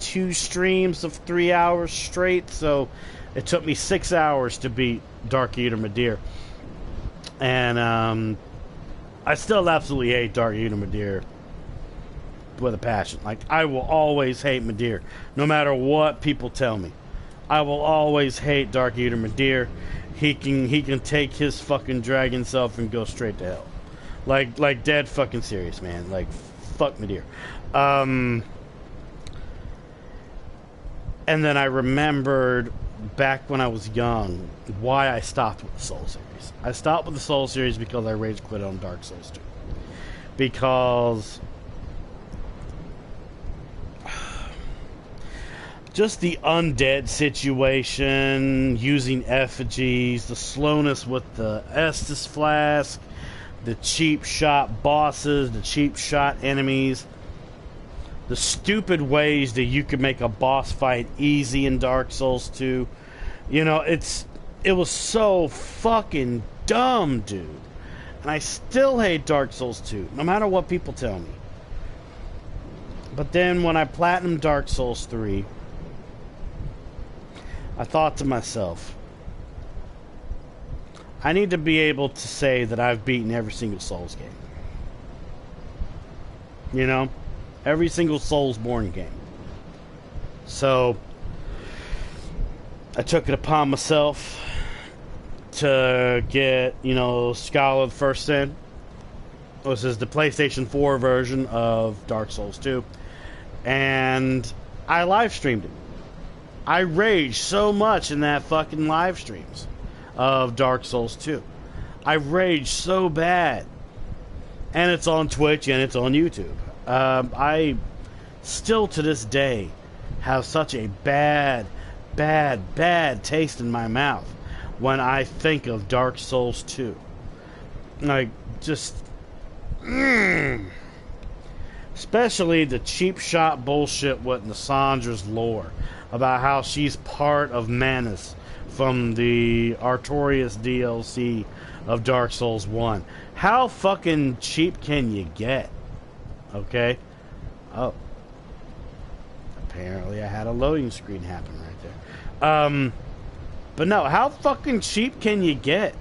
2 streams of 3 hours straight, so it took me 6 hours to beat Dark Eater Madeir. And I still absolutely hate Dark Eater Madeir with a passion. Like, I will always hate Madeir, no matter what people tell me. I will always hate Dark Eater Madeir. He can take his fucking dragon self and go straight to hell. Like dead fucking serious, man. Like, fuck Madeir. And then I remembered back when I was young why I stopped with the Soul series. I stopped with the Soul series because I rage quit on Dark Souls 2. Because just the undead situation, using effigies, the slowness with the Estus Flask, the cheap shot bosses, the cheap shot enemies, the stupid ways that you could make a boss fight easy in Dark Souls 2. You know, it was so fucking dumb, dude. And I still hate Dark Souls 2, no matter what people tell me. But then when I platinumed Dark Souls 3, I thought to myself, I need to be able to say that I've beaten every single Souls game. You know? Every single Soulsborne game. So, I took it upon myself to get, you know, Scholar of the First Sin. This is the PlayStation 4 version of Dark Souls 2. And I live streamed it. I raged so much in that fucking live streams. of Dark Souls 2. I raged so bad. And it's on Twitch and it's on YouTube. I still to this day have such a bad taste in my mouth when I think of Dark Souls 2. Like, just... Especially the cheap shot bullshit with Nassandra's lore about how she's part of Manus from the Artorias DLC of Dark Souls 1. How fucking cheap can you get? Okay? Oh. Apparently I had a loading screen happen right there. But no, how fucking cheap can you get?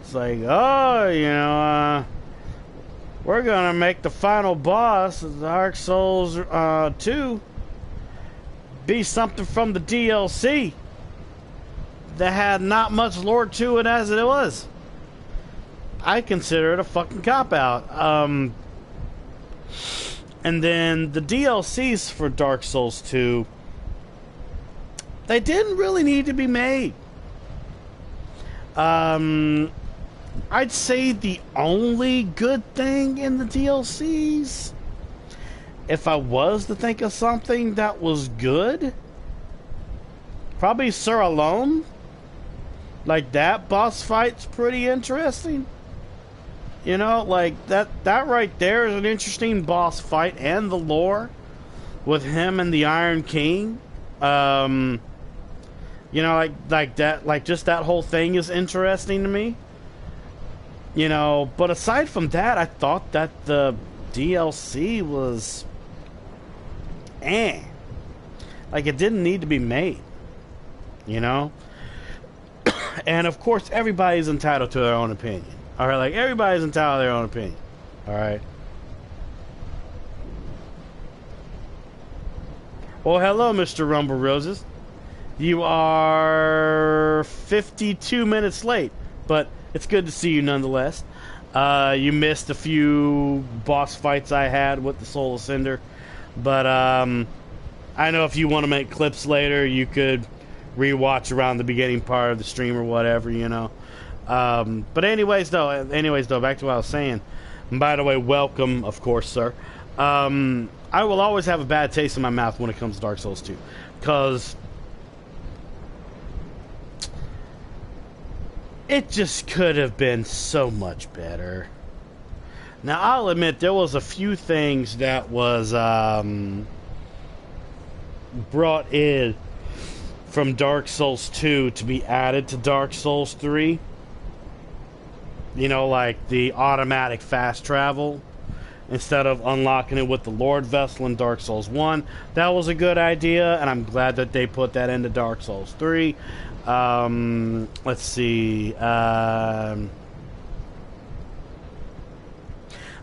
It's like, oh, you know, we're gonna make the final boss of Dark Souls 2 be something from the DLC that had not much lore to it as it was. I consider it a fucking cop-out. And then the DLCs for Dark Souls 2, they didn't really need to be made. I'd say the only good thing in the DLCs, if I was to think of something that was good, probably Sir Alone. Like, that boss fight's pretty interesting. You know, like, that right there is an interesting boss fight, and the lore with him and the Iron King. You know, like that, like, just that whole thing is interesting to me. You know, but aside from that, I thought that the DLC was like, it didn't need to be made. You know? And of course, everybody's entitled to their own opinion. Alright, like, everybody's entitled to their own opinion. Alright? Well, hello, Mr. Rumble Roses. You are 52 minutes late, but it's good to see you nonetheless. You missed a few boss fights I had with the Soul Ascender, but I know if you want to make clips later, you could rewatch around the beginning part of the stream or whatever, you know. But anyways, though, back to what I was saying. And by the way, welcome, of course, sir. I will always have a bad taste in my mouth when it comes to Dark Souls 2, because it just could have been so much better. Now, I'll admit there was a few things that was brought in from Dark Souls 2 to be added to Dark Souls 3. You know, like the automatic fast travel instead of unlocking it with the Lord Vessel in Dark Souls 1. That was a good idea, and I'm glad that they put that into Dark Souls 3. Let's see. I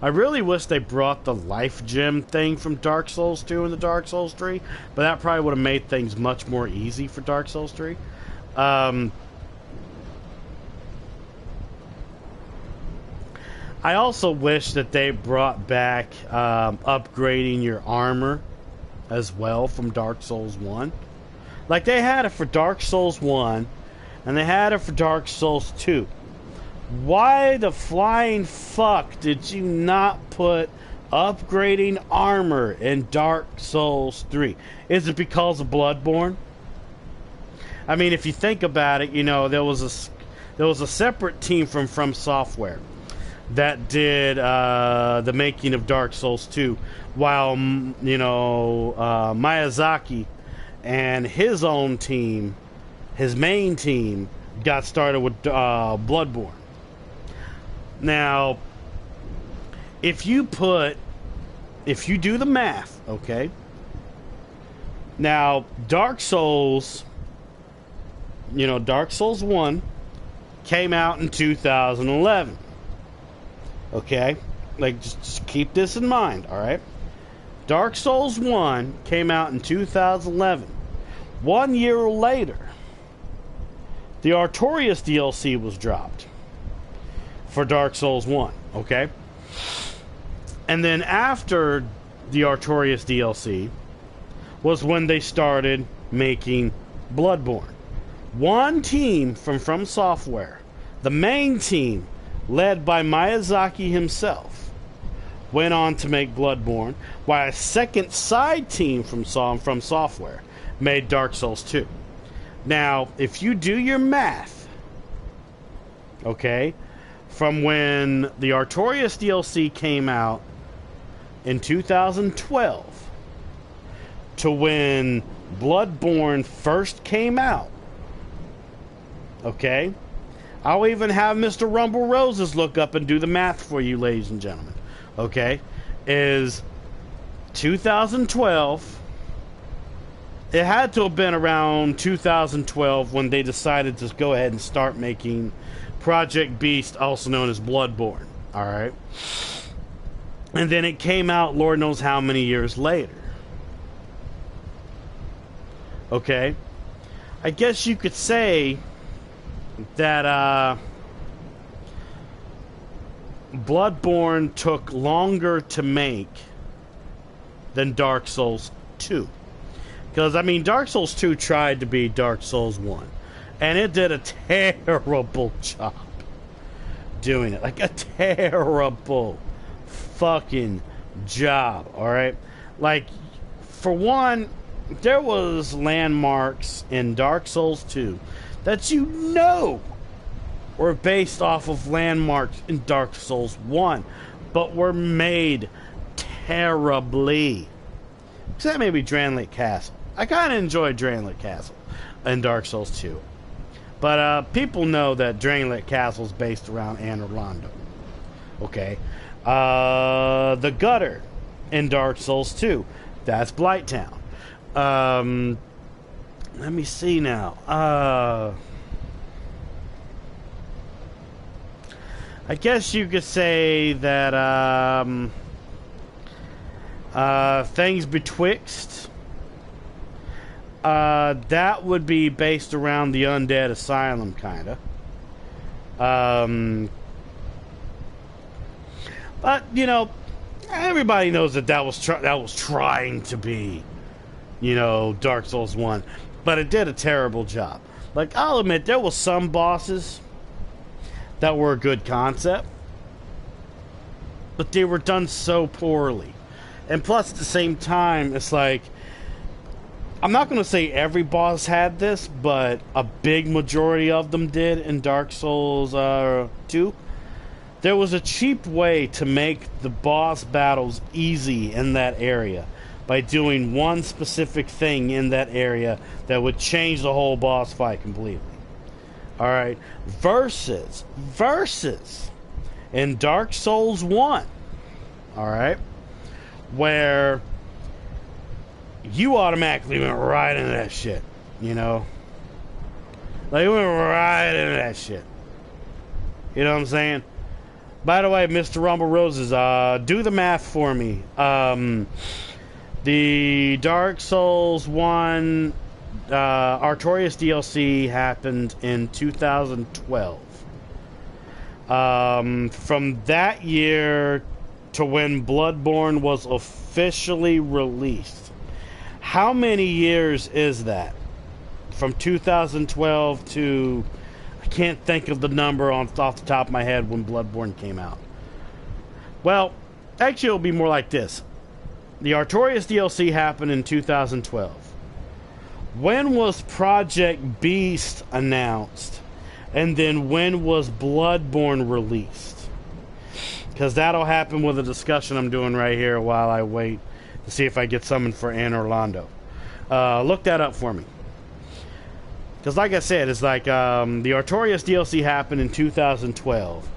really wish they brought the life gem thing from Dark Souls 2 into Dark Souls 3, but that probably would have made things much more easy for Dark Souls 3. I also wish that they brought back upgrading your armor as well from Dark Souls 1. Like, they had it for Dark Souls 1, and they had it for Dark Souls 2. Why the flying fuck did you not put upgrading armor in Dark Souls 3? Is it because of Bloodborne? I mean, if you think about it, you know, there was a separate team from Software that did the making of Dark Souls 2, while, you know, Miyazaki and his own team, his main team, got started with Bloodborne. Now, if you do the math, okay? Now, Dark Souls, you know, Dark Souls 1 came out in 2011. Okay? Like, just keep this in mind, alright? Dark Souls 1 came out in 2011. 1 year later, the Artorias DLC was dropped for Dark Souls 1, okay? And then after the Artorias DLC was when they started making Bloodborne. One team from Software, the main team, led by Miyazaki himself, went on to make Bloodborne, while a second side team from Software made Dark Souls 2. Now, if you do your math, okay, from when the Artorias DLC came out in 2012 to when Bloodborne first came out, okay, I'll even have Mr. Rumble Roses look up and do the math for you, ladies and gentlemen, okay, is 2012, it had to have been around 2012 when they decided to go ahead and start making Project Beast, also known as Bloodborne, alright? And then it came out Lord knows how many years later. Okay? I guess you could say that Bloodborne took longer to make than Dark Souls 2. Because, I mean, Dark Souls 2 tried to be Dark Souls 1. And it did a terrible job doing it. Like, a terrible fucking job, alright? Like, for one, there was landmarks in Dark Souls 2 that you know were based off of landmarks in Dark Souls 1, but were made terribly. Except maybe Dranlit Castle. I kind of enjoyed Dranlit Castle in Dark Souls 2. But people know that Dranlit Castle is based around Anor Londo. Okay. The gutter in Dark Souls 2. That's Blighttown. Let me see now. I guess you could say that things betwixt, that would be based around the Undead Asylum, kind of. But you know, everybody knows that was trying to be, you know, Dark Souls 1, but it did a terrible job. Like, I'll admit, there was some bosses that were a good concept, but they were done so poorly. And plus, at the same time, it's like, I'm not going to say every boss had this, but a big majority of them did in Dark Souls 2. There was a cheap way to make the boss battles easy in that area by doing one specific thing in that area that would change the whole boss fight completely. Alright, versus in Dark Souls 1, alright, where you automatically went right into that shit, you know? Like, you went right into that shit. You know what I'm saying? By the way, Mr. Rumble Roses, do the math for me. The Dark Souls 1 Artorias DLC happened in 2012. From that year to when Bloodborne was officially released, how many years is that? From 2012 to, I can't think of the number off the top of my head when Bloodborne came out. Well, actually it'll be more like this. The Artorias DLC happened in 2012. When was Project Beast announced? And then when was Bloodborne released? Because that'll happen with a discussion I'm doing right here while I wait to see if I get summoned for Anor Londo. Look that up for me. Because like I said, it's like the Artorias DLC happened in 2012.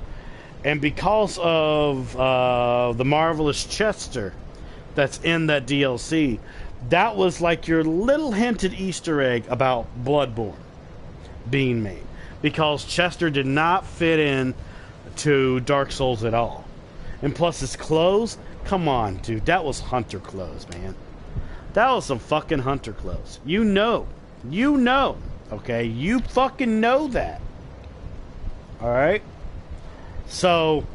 And because of the Marvelous Chester that's in that DLC, that was like your little hinted Easter egg about Bloodborne being made. Because Chester did not fit in to Dark Souls at all. And plus his clothes, come on, dude, that was hunter clothes, man. That was some fucking hunter clothes. You know, okay? You fucking know that. Alright? So,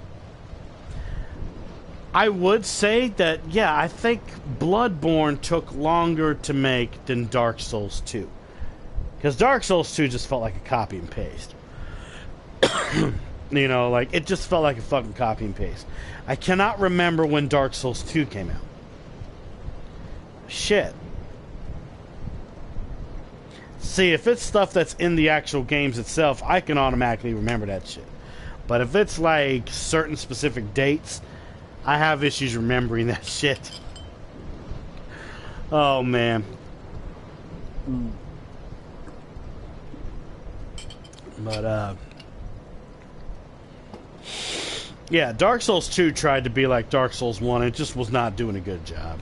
I would say that, yeah, I think Bloodborne took longer to make than Dark Souls 2. Because Dark Souls 2 just felt like a copy and paste. You know, like, it just felt like a fucking copy and paste. I cannot remember when Dark Souls 2 came out. Shit. See, if it's stuff that's in the actual games itself, I can automatically remember that shit. But if it's like certain specific dates, I have issues remembering that shit. Oh, man. But, yeah, Dark Souls 2 tried to be like Dark Souls 1. It just was not doing a good job.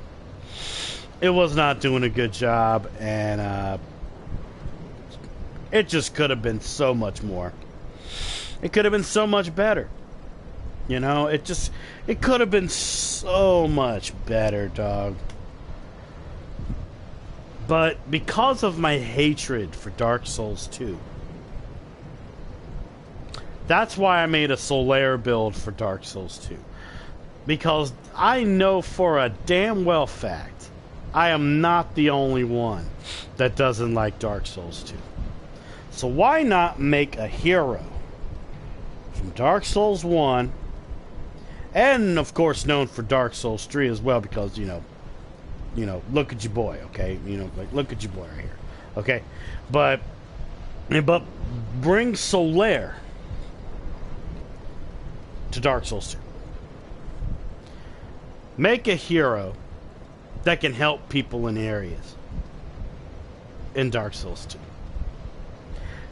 It was not doing a good job, and, it just could have been so much more. It could have been so much better. You know, it could have been so much better, dog. But because of my hatred for Dark Souls 2, that's why I made a Solaire build for Dark Souls 2. Because I know for a damn well fact, I am not the only one that doesn't like Dark Souls 2. So why not make a hero from Dark Souls 1, and of course known for Dark Souls 3 as well, because, you know, look at your boy, okay? You know, like, look at your boy right here, okay? But bring Solaire to Dark Souls 2. Make a hero that can help people in areas in Dark Souls 2.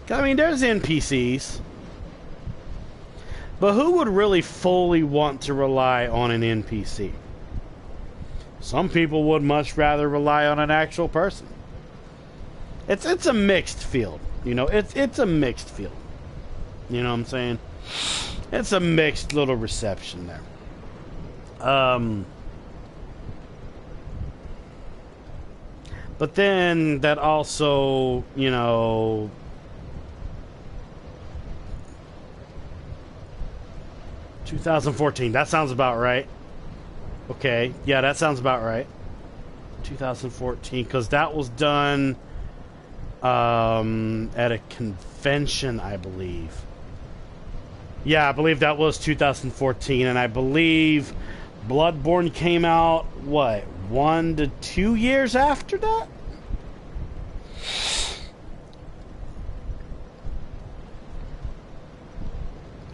I mean, there's NPCs, but who would really fully want to rely on an NPC? Some people would much rather rely on an actual person. It's a mixed field, you know. It's a mixed field. You know what I'm saying? It's a mixed little reception there. But then that also, you know, ...2014, that sounds about right. Okay, yeah, that sounds about right. 2014, because that was done at a convention, I believe. Yeah, I believe that was 2014, and I believe Bloodborne came out, what, 1 to 2 years after that?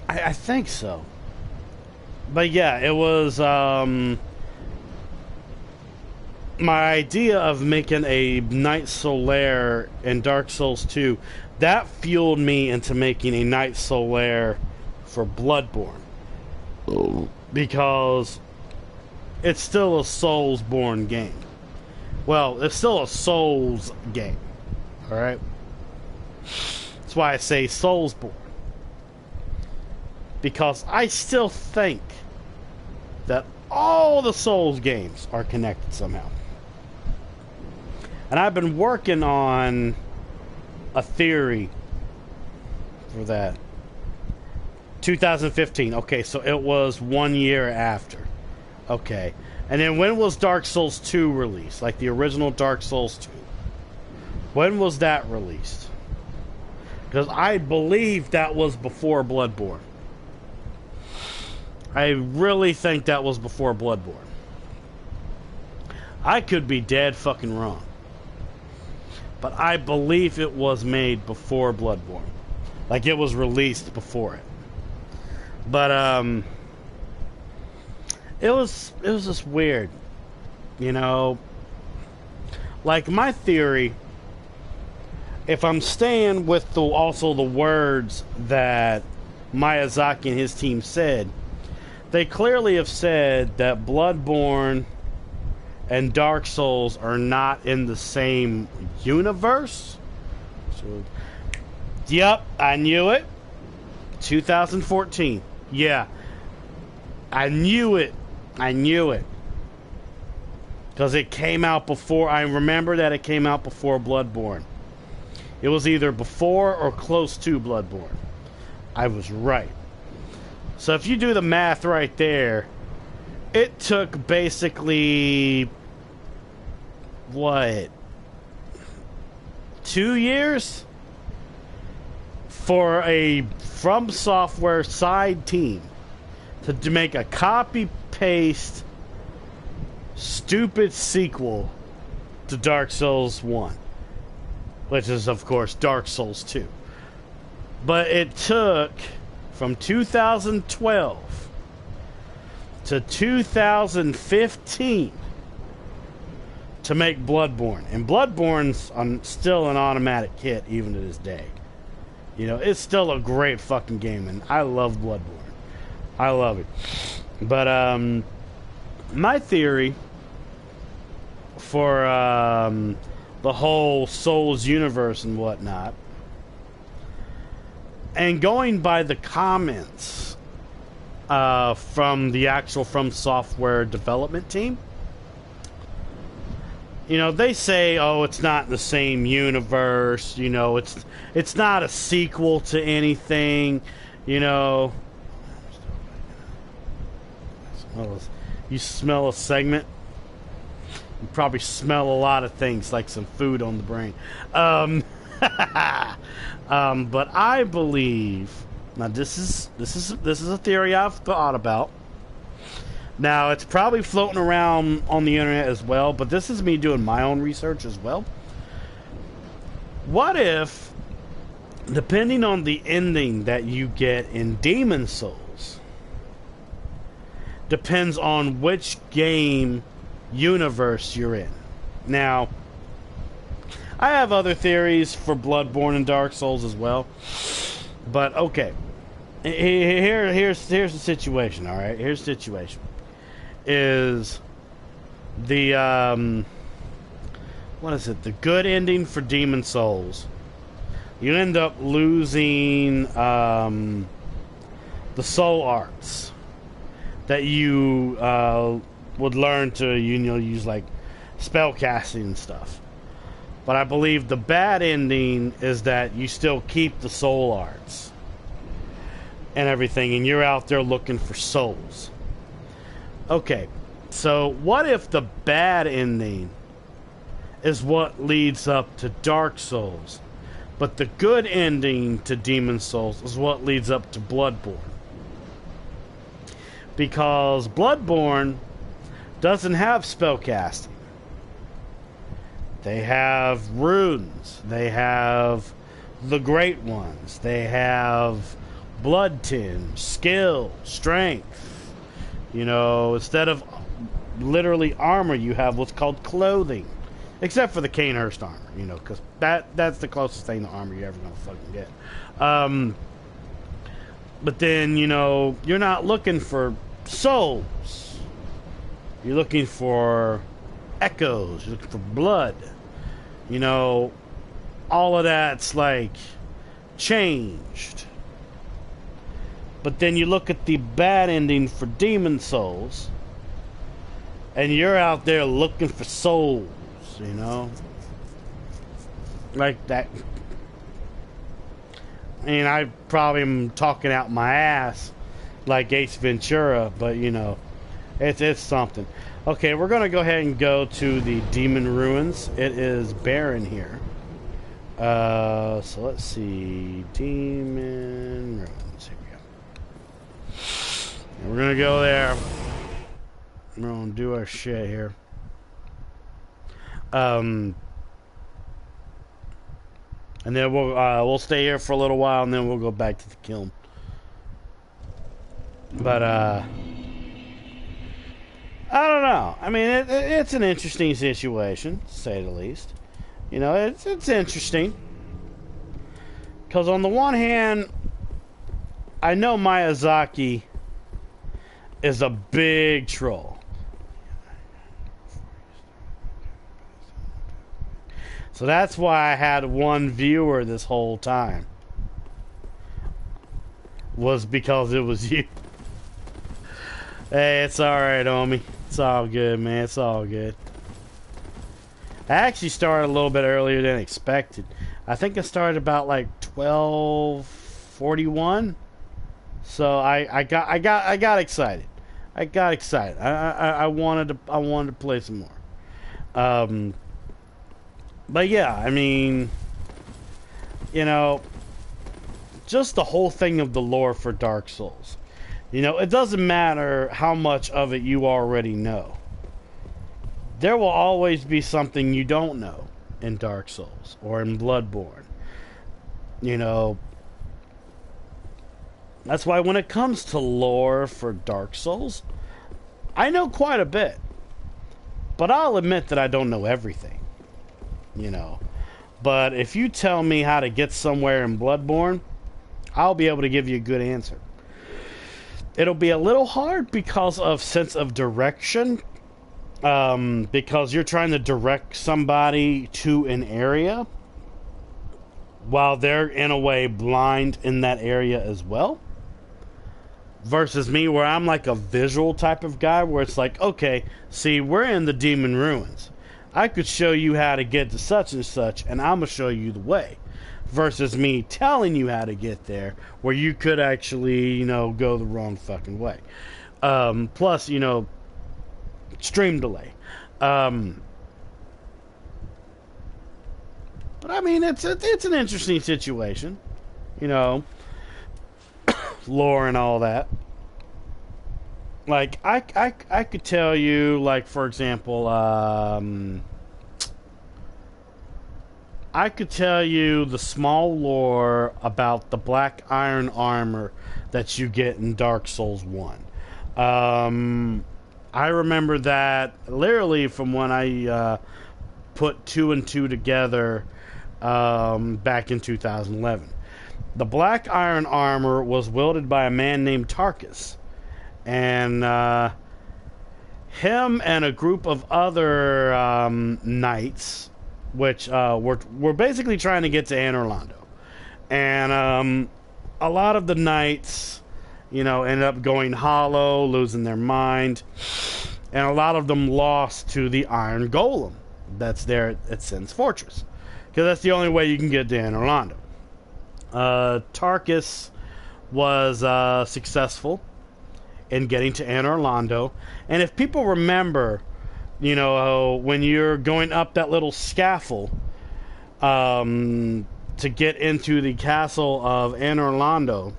I think so. But yeah, it was my idea of making a Knight Solaire in Dark Souls 2. That fueled me into making a Knight Solaire for Bloodborne. Because it's still a Soulsborne game. Well, it's still a Souls game. Alright? That's why I say Soulsborne. Because I still think that all the Souls games are connected somehow. And I've been working on a theory for that. 2015. Okay, so it was 1 year after. Okay. And then when was Dark Souls 2 released? Like the original Dark Souls 2. When was that released? Because I believe that was before Bloodborne. I really think that was before Bloodborne. I could be dead fucking wrong. But I believe it was made before Bloodborne. Like it was released before it. But it was just weird. You know, like my theory, if I'm staying with also the words that Miyazaki and his team said, they clearly have said that Bloodborne and Dark Souls are not in the same universe. So, yep, I knew it. 2014. Yeah. I knew it. I knew it. Because it came out before. I remember that it came out before Bloodborne. It was either before or close to Bloodborne. I was right. So if you do the math right there, it took basically, what, 2 years for a From Software side team to make a copy-paste stupid sequel to Dark Souls 1, which is, of course, Dark Souls 2. But it took from 2012 to 2015 to make Bloodborne. And Bloodborne's still an automatic hit even to this day. You know, it's still a great fucking game, and I love Bloodborne. I love it. But my theory for the whole Souls universe and whatnot, and going by the comments from the actual From Software development team, you know, they say, oh, it's not the same universe, you know, it's not a sequel to anything, you know. You smell a segment? You probably smell a lot of things, like some food on the brain. But I believe, now this is a theory I've thought about. Now, it's probably floating around on the internet as well, but this is me doing my own research as well. What if, depending on the ending that you get in Demon Souls, depends on which game universe you're in. Now, I have other theories for Bloodborne and Dark Souls as well, but okay. Here's the situation, all right? Here's the situation. Is the what is it? The good ending for Demon Souls. You end up losing the soul arts that you would learn to use, like spell casting and stuff. But I believe the bad ending is that you still keep the soul arts and everything, and you're out there looking for souls. Okay, so what if the bad ending is what leads up to Dark Souls, but the good ending to Demon Souls is what leads up to Bloodborne? Because Bloodborne doesn't have spellcasting. They have runes. They have the Great Ones. They have blood tin, skill, strength. You know, instead of literally armor, you have what's called clothing. Except for the Canehurst armor, you know, because that's the closest thing to armor you're ever going to fucking get. But then, you know, you're not looking for souls. You're looking for echoes. You're looking for blood. You know, all of that's, like, changed. But then you look at the bad ending for Demon Souls, and you're out there looking for souls, you know? Like that. I mean, I probably am talking out my ass like Ace Ventura, but, you know, it's something. Okay, we're going to go ahead and go to the Demon Ruins. It is barren here. So let's see. Demon Ruins. And we're gonna go there. We're gonna do our shit here. And then we'll stay here for a little while, and then we'll go back to the kiln. But I don't know. I mean, it's an interesting situation, to say the least. You know, it's interesting because on the one hand, I know Miyazaki is a big troll. So that's why I had one viewer this whole time. Was because it was you. Hey, it's alright, homie. It's all good, man. It's all good. I actually started a little bit earlier than expected. I think I started about like 12:41. So I got excited. I got excited. I wanted to play some more. But yeah, I mean, you know, just the whole thing of the lore for Dark Souls. You know, it doesn't matter how much of it you already know. There will always be something you don't know in Dark Souls or in Bloodborne. You know, that's why when it comes to lore for Dark Souls, I know quite a bit. But I'll admit that I don't know everything. You know. But if you tell me how to get somewhere in Bloodborne, I'll be able to give you a good answer. It'll be a little hard because of sense of direction. Because you're trying to direct somebody to an area while they're in a way blind in that area as well. Versus me, where I'm like a visual type of guy, where it's like, okay, see, we're in the demon ruins. I could show you how to get to such and such, and I'm going to show you the way. Versus me telling you how to get there, where you could actually, you know, go the wrong fucking way. Plus, you know, stream delay. But I mean, it's an interesting situation. You know, lore and all that. Like, I could tell you, like, for example, I could tell you the small lore about the black iron armor that you get in Dark Souls 1. I remember that literally from when I put 2 and 2 together back in 2011. The black iron armor was wielded by a man named Tarkus. And him and a group of other knights, which were basically trying to get to Anor Londo. And a lot of the knights, you know, ended up going hollow, losing their mind. And a lot of them lost to the Iron Golem that's there at Sin's Fortress. Because that's the only way you can get to Anor Londo. Tarkus was successful in getting to Anor Londo. And if people remember, you know, when you're going up that little scaffold to get into the castle of Anor Londo,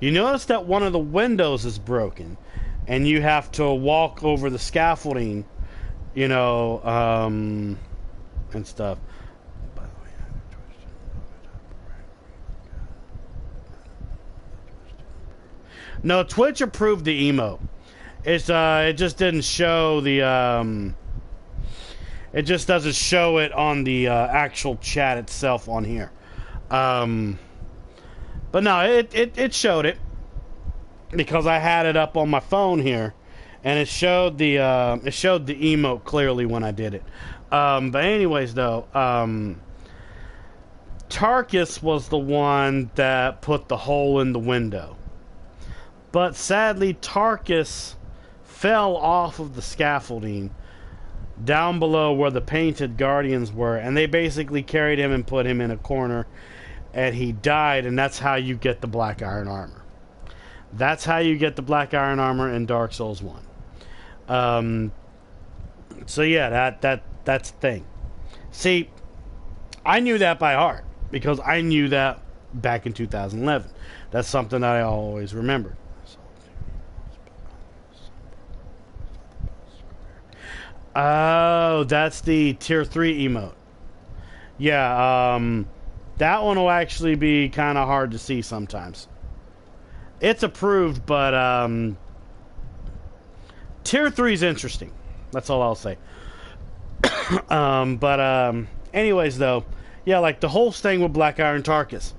you notice that one of the windows is broken. And you have to walk over the scaffolding, you know, and stuff. By the way, I have a question. No, Twitch approved the emote. It's it just didn't show the it just doesn't show it on the actual chat itself on here. But no, it showed it because I had it up on my phone here, and it showed the emote clearly when I did it. But anyways, though, Tarkus was the one that put the hole in the window. But sadly, Tarkus fell off of the scaffolding down below where the painted guardians were, and they basically carried him and put him in a corner, and he died, and that's how you get the black iron armor. That's how you get the black iron armor in Dark Souls 1. So yeah, that's the thing. See, I knew that by heart because I knew that back in 2011. That's something that I always remembered. Oh, that's the tier 3 emote. Yeah, that one will actually be kind of hard to see sometimes. It's approved, but tier 3 is interesting. That's all I'll say. Anyways, though, yeah, like the whole thing with Black Iron Tarkus.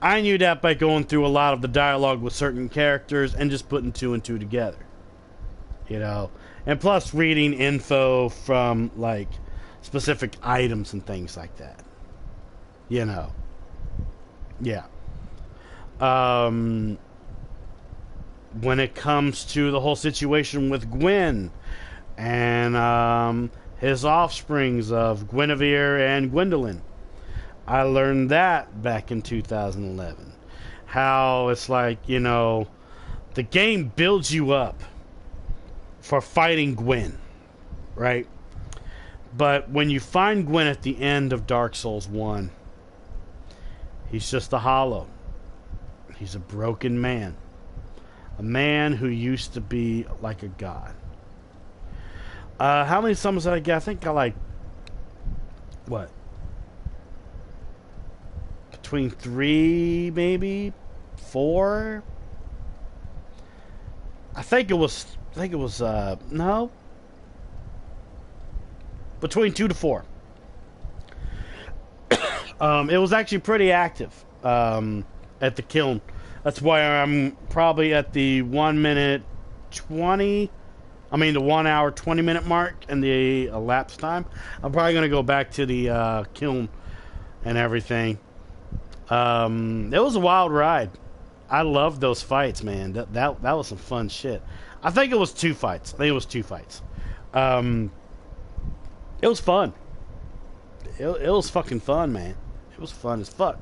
I knew that by going through a lot of the dialogue with certain characters and just putting 2 and 2 together. You know? And plus reading info from, like, specific items and things like that. You know. Yeah. When it comes to the whole situation with Gwyn and his offsprings of Guinevere and Gwendolyn, I learned that back in 2011. How it's like, you know, the game builds you up for fighting Gwyn, right? But when you find Gwyn at the end of Dark Souls 1, He's just a hollow. He's a broken man. A man who used to be like a god. How many summons did I get? I think I like... What? Between 3, maybe? 4? I think it was, no. Between 2 to 4. It was actually pretty active at the kiln. That's why I'm probably at the 1 minute 20. I mean the 1 hour 20 minute mark and the elapsed time. I'm probably gonna go back to the kiln and everything. It was a wild ride. I loved those fights, man. That was some fun shit. I think it was 2 fights. It was fun. It was fucking fun, man. It was fun as fuck.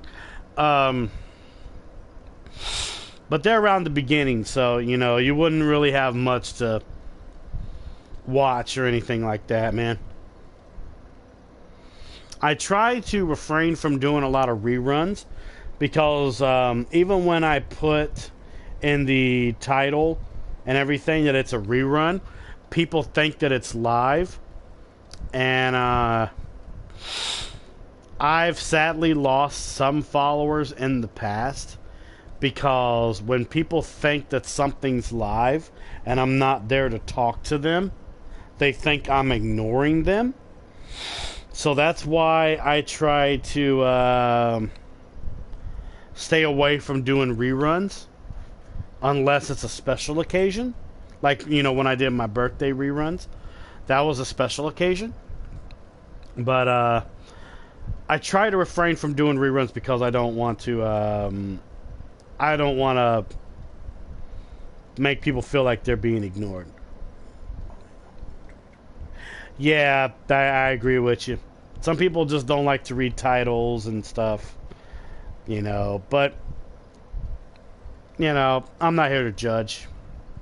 But they're around the beginning, so, you know, you wouldn't really have much to watch or anything like that, man. I try to refrain from doing a lot of reruns because even when I put in the title and everything that it's a rerun, people think that it's live. And I've sadly lost some followers in the past because when people think that something's live and I'm not there to talk to them, they think I'm ignoring them. So that's why I try to stay away from doing reruns unless it's a special occasion. Like, you know, when I did my birthday reruns, that was a special occasion. But I try to refrain from doing reruns because I don't want to make people feel like they're being ignored. Yeah, I agree with you. Some people just don't like to read titles and stuff, you know. But, you know, I'm not here to judge.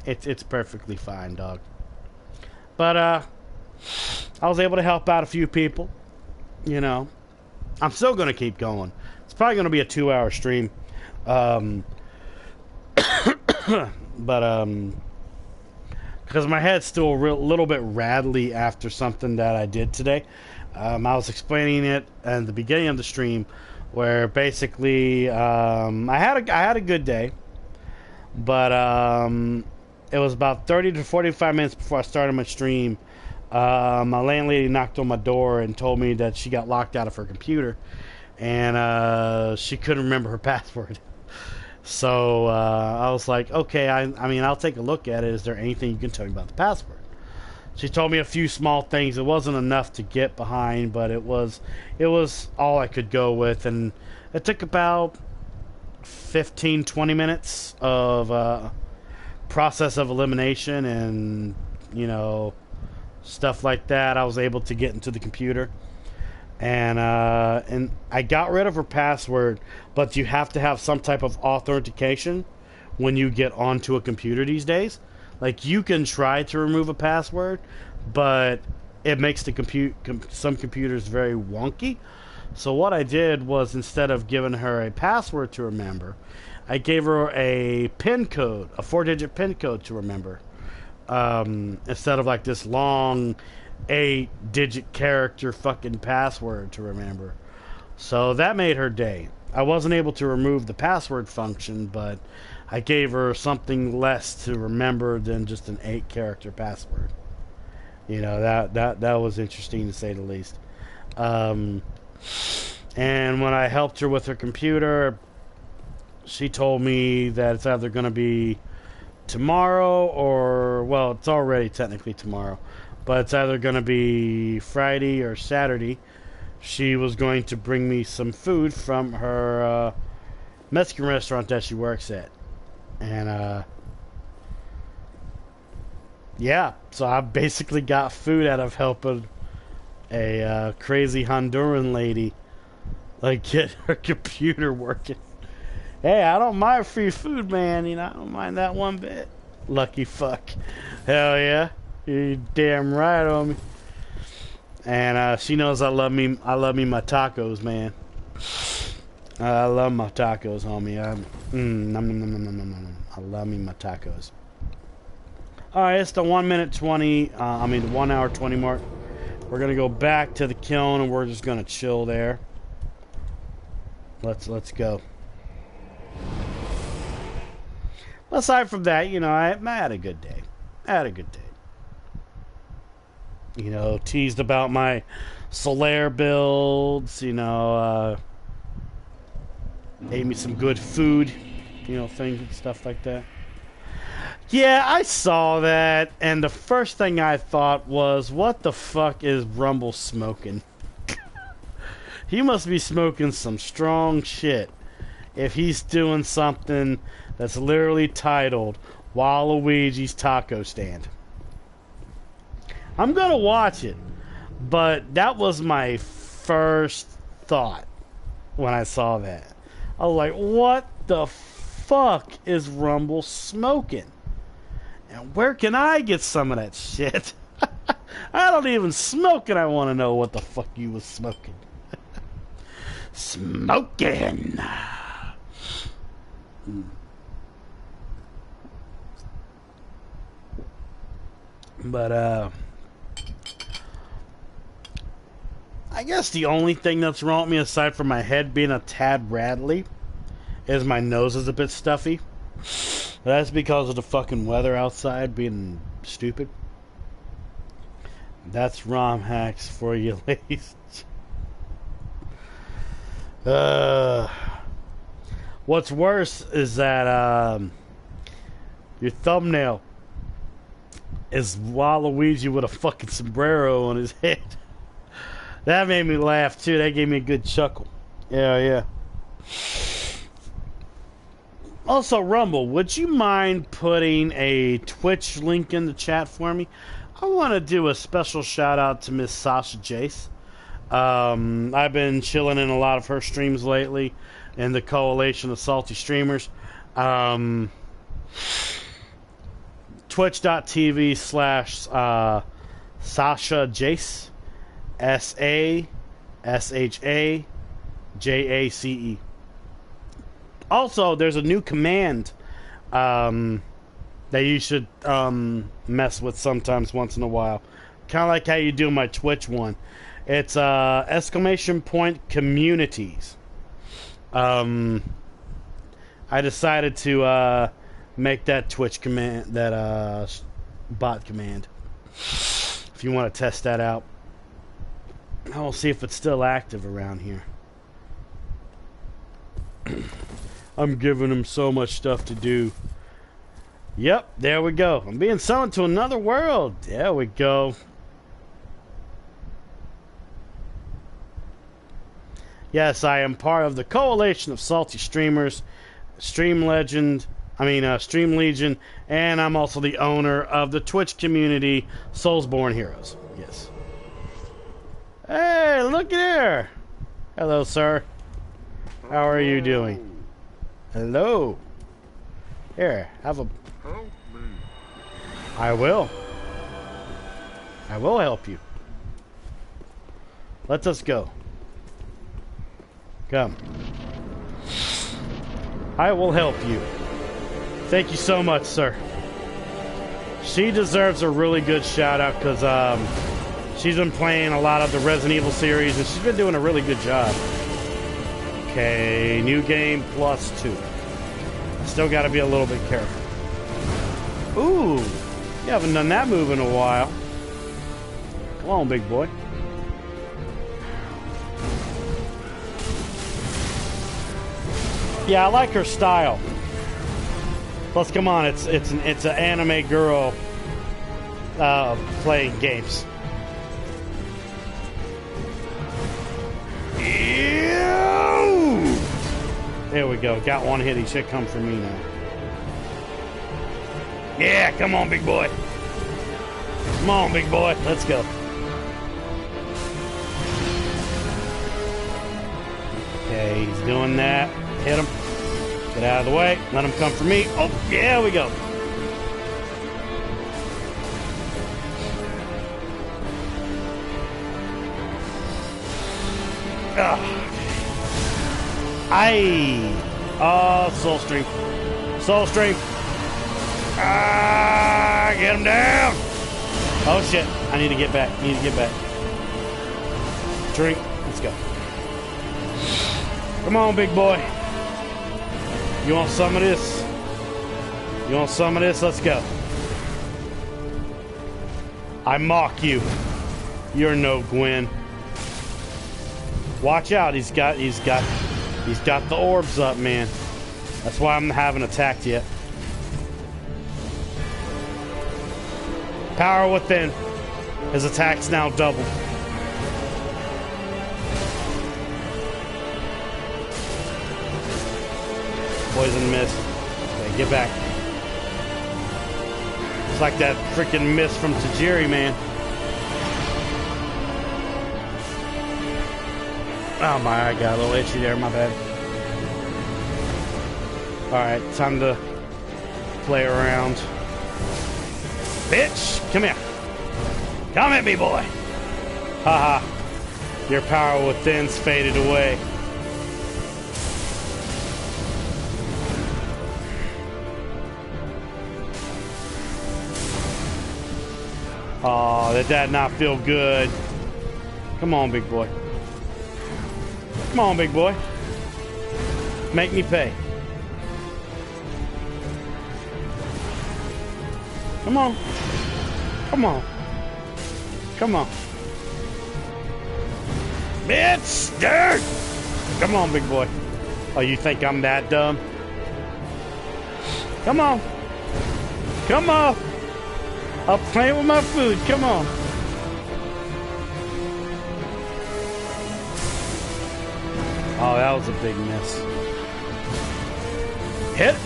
It's perfectly fine, dog. But I was able to help out a few people, you know. I'm still going to keep going. It's probably going to be a 2-hour stream. But because my head's still a little bit rattly after something that I did today. I was explaining it at the beginning of the stream, where basically I had a good day, but it was about 30 to 45 minutes before I started my stream. My landlady knocked on my door and told me that she got locked out of her computer, and she couldn't remember her password. So I was like, okay, I mean, I'll take a look at it. Is there anything you can tell me about the password? She told me a few small things. It wasn't enough to get behind, but it was all I could go with. And it took about 15-20 minutes of process of elimination and, you know, stuff like that. I was able to get into the computer. And I got rid of her password, but you have to have some type of authentication when you get onto a computer these days. Like, you can try to remove a password, but it makes the some computers very wonky. So what I did was, instead of giving her a password to remember, I gave her a PIN code, a 4-digit PIN code to remember, instead of like this long 8-digit character fucking password to remember. So that made her day. I wasn't able to remove the password function, but I gave her something less to remember than just an 8-character password. You know, that was interesting to say the least. And when I helped her with her computer, she told me that it's either going to be tomorrow or, well, it's already technically tomorrow, but it's either going to be Friday or Saturday. She was going to bring me some food from her Mexican restaurant that she works at. And, yeah, so I basically got food out of helping a crazy Honduran lady, like, get her computer working. Hey, I don't mind free food, man. You know, I don't mind that one bit. Lucky fuck. Hell yeah. You're damn right on me. And she knows I love me my tacos, man. I love my tacos, homie. Nom, nom, nom, nom, nom, nom, nom. I love me my tacos. Alright, it's the 1 minute 20, the 1 hour 20 mark. We're gonna go back to the kiln and we're just gonna chill there. Let's go. Aside from that, you know, I had a good day. You know, teased about my Solaire builds, you know, ate me some good food, you know, things, stuff like that. Yeah, I saw that, and the first thing I thought was, what the fuck is Rumble smoking? He must be smoking some strong shit if he's doing something that's literally titled Waluigi's Taco Stand. I'm gonna watch it, but that was my first thought when I saw that. I was like, what the fuck is Rumble smoking? And where can I get some of that shit? I don't even smoke and I want to know what the fuck you was smoking. Smoking. But, I guess the only thing that's wrong with me, aside from my head being a tad rattly, is my nose is a bit stuffy. That's because of the fucking weather outside being stupid. That's ROM hacks for you ladies. What's worse is that your thumbnail is Waluigi with a fucking sombrero on his head. That made me laugh too. That gave me a good chuckle. Yeah. Also, Rumble, would you mind putting a Twitch link in the chat for me? I want to do a special shout out to Miss Sasha Jace. I've been chilling in a lot of her streams lately in the coalition of salty streamers. Twitch.tv/Sasha Jace. SASHAJACE. Also, there's a new command that you should mess with sometimes once in a while. Kind of like how you do my Twitch one. It's !communities. I decided to make that Twitch command, that bot command. If you want to test that out. I'll see if it's still active around here. I'm giving him so much stuff to do. Yep, there we go. I'm being summoned to another world. There we go. Yes, I am part of the coalition of salty streamers, Stream Legion, and I'm also the owner of the Twitch community, Soulsborne Heroes. Yes. Hey, look there. Hello, sir. How are you doing? Hello. Here, have a... Help me. I will. I will help you. Let us go. Come. I will help you. Thank you so much, sir. She deserves a really good shout out because she's been playing a lot of the Resident Evil series and she's been doing a really good job. Okay, new game +2. Still got to be a little bit careful. Ooh, you haven't done that move in a while. Come on, big boy. Yeah, I like her style. Plus, come on, it's an anime girl playing games. Ew! There we go. Got one hit. He should come for me now. Yeah, come on, big boy. Come on, big boy. Let's go. Okay, he's doing that. Hit him. Get out of the way. Let him come for me. Oh, yeah, we go. Aye. Oh, soul stream. Soul stream. Ah, get him down. Oh shit. I need to get back. I need to get back. Drink. Let's go. Come on, big boy. You want some of this? You want some of this? Let's go. I mock you. You're no Gwen. Watch out. He's got the orbs up, man. That's why I haven't attacked yet. Power within. His attack's now double. Poison mist. Okay, get back. It's like that freaking mist from Tajiri, man. Oh my, I got a little itchy there, my bad. Alright, time to play around. Bitch, come here. Come at me, boy. Haha. Your power within's faded away. Oh, did that not feel good? Come on, big boy. Come on, big boy. Make me pay. Come on. Come on. Come on. Bitch! Dirt! Come on, big boy. Oh, you think I'm that dumb? Come on. Come on. I'm playing with my food. Come on. Oh, that was a big miss. Hit.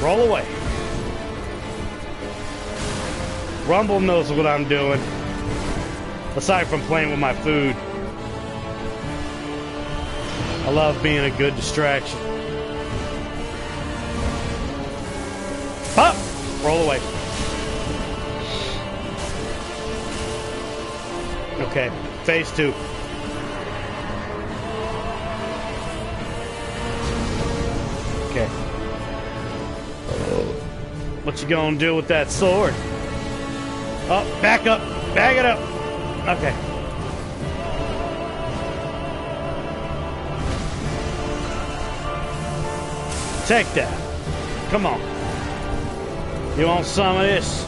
Roll away. Rumble knows what I'm doing. Aside from playing with my food. I love being a good distraction. Pop! Roll away. Okay, phase 2. Okay. What you gonna do with that sword? Oh, back up. Back it up. Okay. Take that. Come on. You want some of this?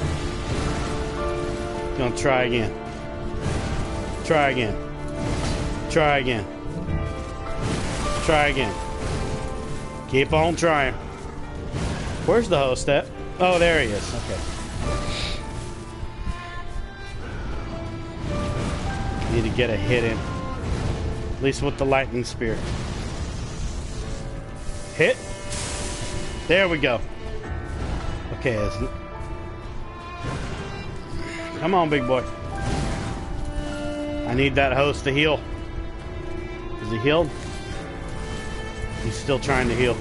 Gonna try again. Try again. Try again. Try again. Keep on trying. Where's the host at? Oh, there he is. Okay. Need to get a hit in. At least with the lightning spear. Hit. There we go. Okay. Come on, big boy. I need that host to heal. Is he healed? He's still trying to heal.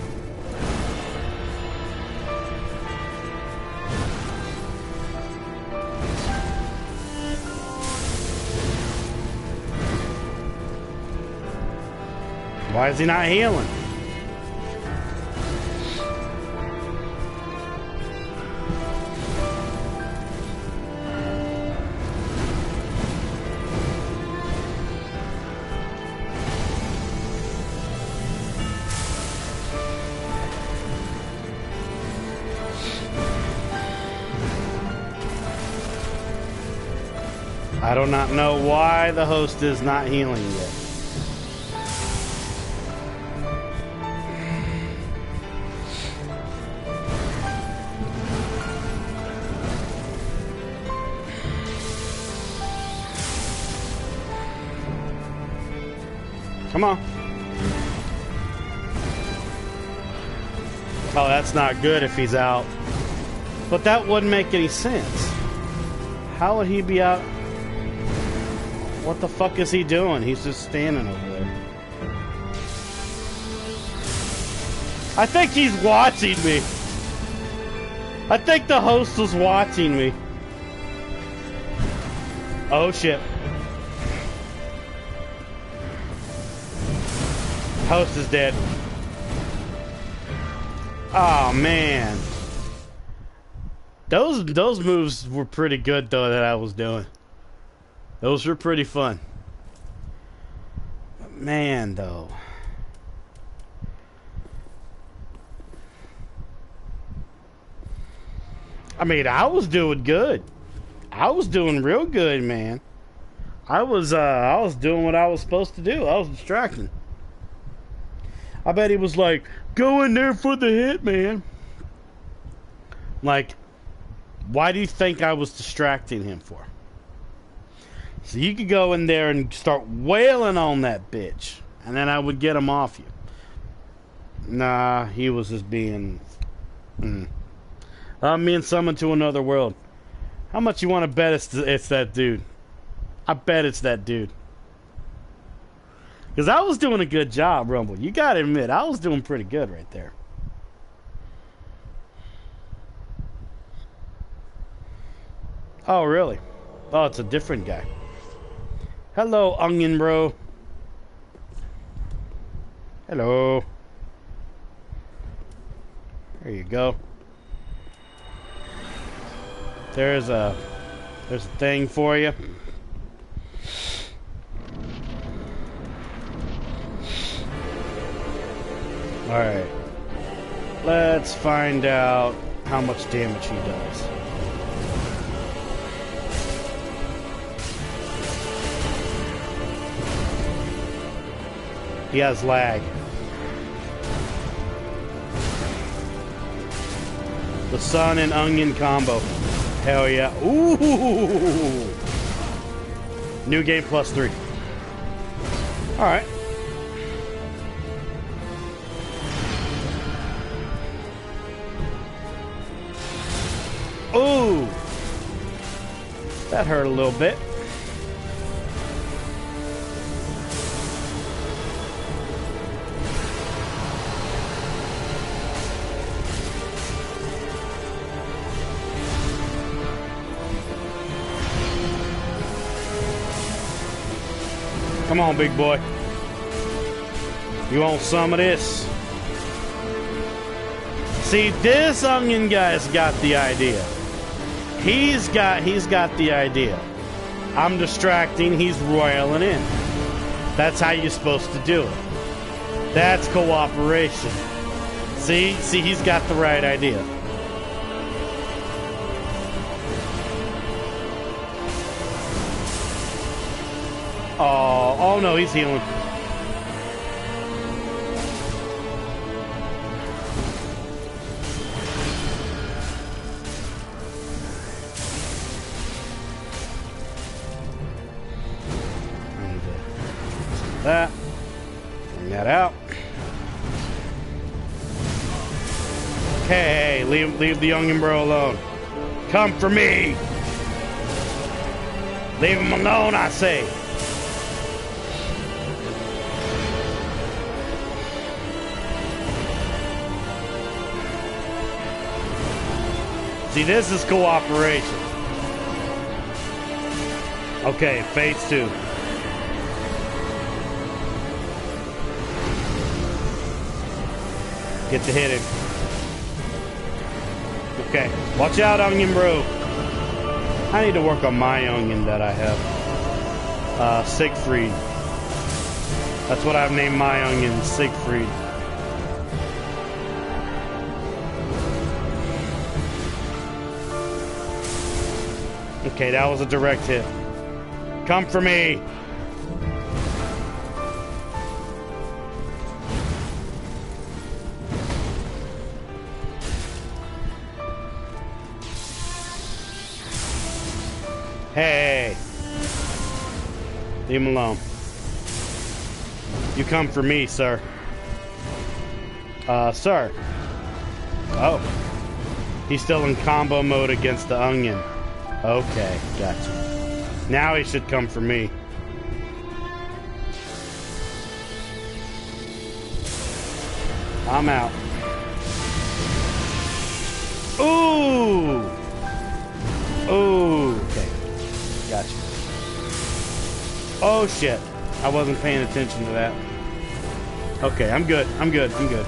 Why is he not healing? I do not know why the host is not healing yet. Come on. Oh, that's not good if he's out. But that wouldn't make any sense. How would he be out? What the fuck is he doing? He's just standing over there. I think he's watching me. I think the host was watching me. Oh shit. Host is dead. Oh man. Those moves were pretty good though that I was doing. Those were pretty fun. But man though. I mean, I was doing good. I was doing real good, man. I was doing what I was supposed to do. I was distracting. I bet he was like, go in there for the hit, man. Like, why do you think I was distracting him for? So you could go in there and start wailing on that bitch, and then I would get him off you. Nah, he was just being... I'm being summoned to another world. How much you want to bet it's that dude? I bet it's that dude. Because I was doing a good job, Rumble. You gotta admit, I was doing pretty good right there. Oh, really? Oh, it's a different guy. Hello, Onion Bro. Hello. There you go. There's a thing for you. Alright. Let's find out how much damage he does. He has lag. The sun and onion combo. Hell yeah. Ooh! New game +3. Alright. Ooh! That hurt a little bit. Come on, big boy. You want some of this? See, this onion guy's got the idea. He's got the idea. I'm distracting, he's roiling in. That's how you're supposed to do it. That's cooperation. See, he's got the right idea. Oh no, he's healing. That. Bring that out. Okay, leave the onion bro alone. Come for me. Leave him alone, I say. See, this is cooperation. Okay, phase 2. Get to hit him. Okay, watch out, onion bro. I need to work on my onion that I have. Siegfried. That's what I've named my onion, Siegfried. Okay, that was a direct hit. Come for me. Hey. Leave him alone. You come for me, sir. Sir. Oh. He's still in combo mode against the onion. Okay, gotcha. Now he should come for me. I'm out. Ooh! Ooh, okay. Gotcha. Oh shit. I wasn't paying attention to that. Okay, I'm good. I'm good. I'm good.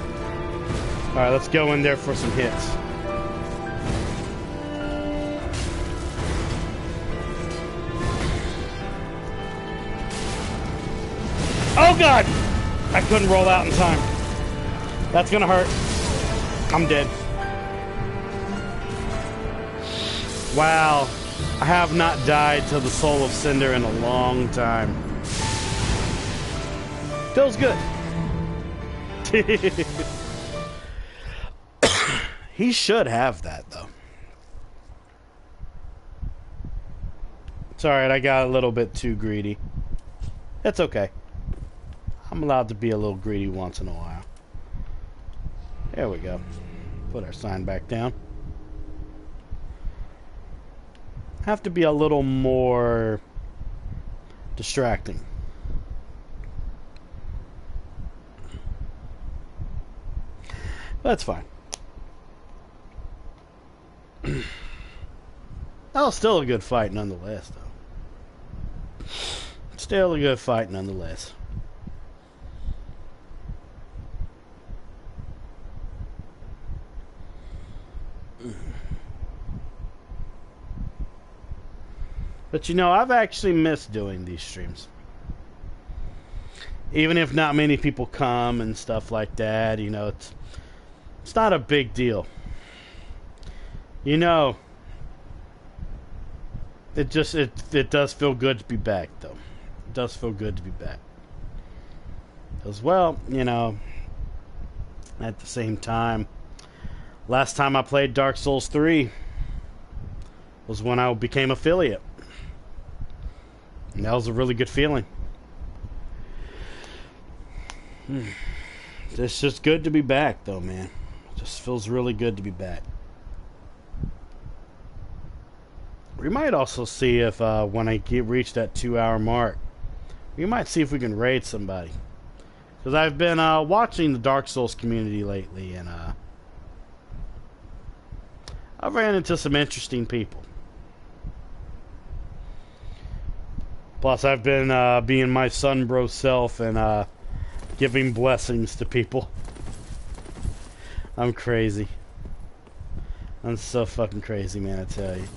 Alright, let's go in there for some hits. Oh god! I couldn't roll out in time. That's gonna hurt. I'm dead. Wow. I have not died to the Soul of Cinder in a long time. Feels good. He should have that, though. It's alright, I got a little bit too greedy. It's okay. I'm allowed to be a little greedy once in a while. There we go. Put our sign back down. Have to be a little more distracting. That's fine. That was still a good fight nonetheless, though. Still a good fight nonetheless. But you know, I've actually missed doing these streams. Even if not many people come and stuff like that, you know, it's not a big deal. You know, it does feel good to be back, though. It does feel good to be back. As well, you know, at the same time, last time I played Dark Souls 3 was when I became affiliate. And that was a really good feeling. It's just good to be back, though, man. It just feels really good to be back. We might also see if, when I reach that 2-hour mark, we might see if we can raid somebody. Because I've been watching the Dark Souls community lately, and I've ran into some interesting people. Plus, I've been being my sunbro self and giving blessings to people. I'm crazy. I'm so fucking crazy, man, I tell you.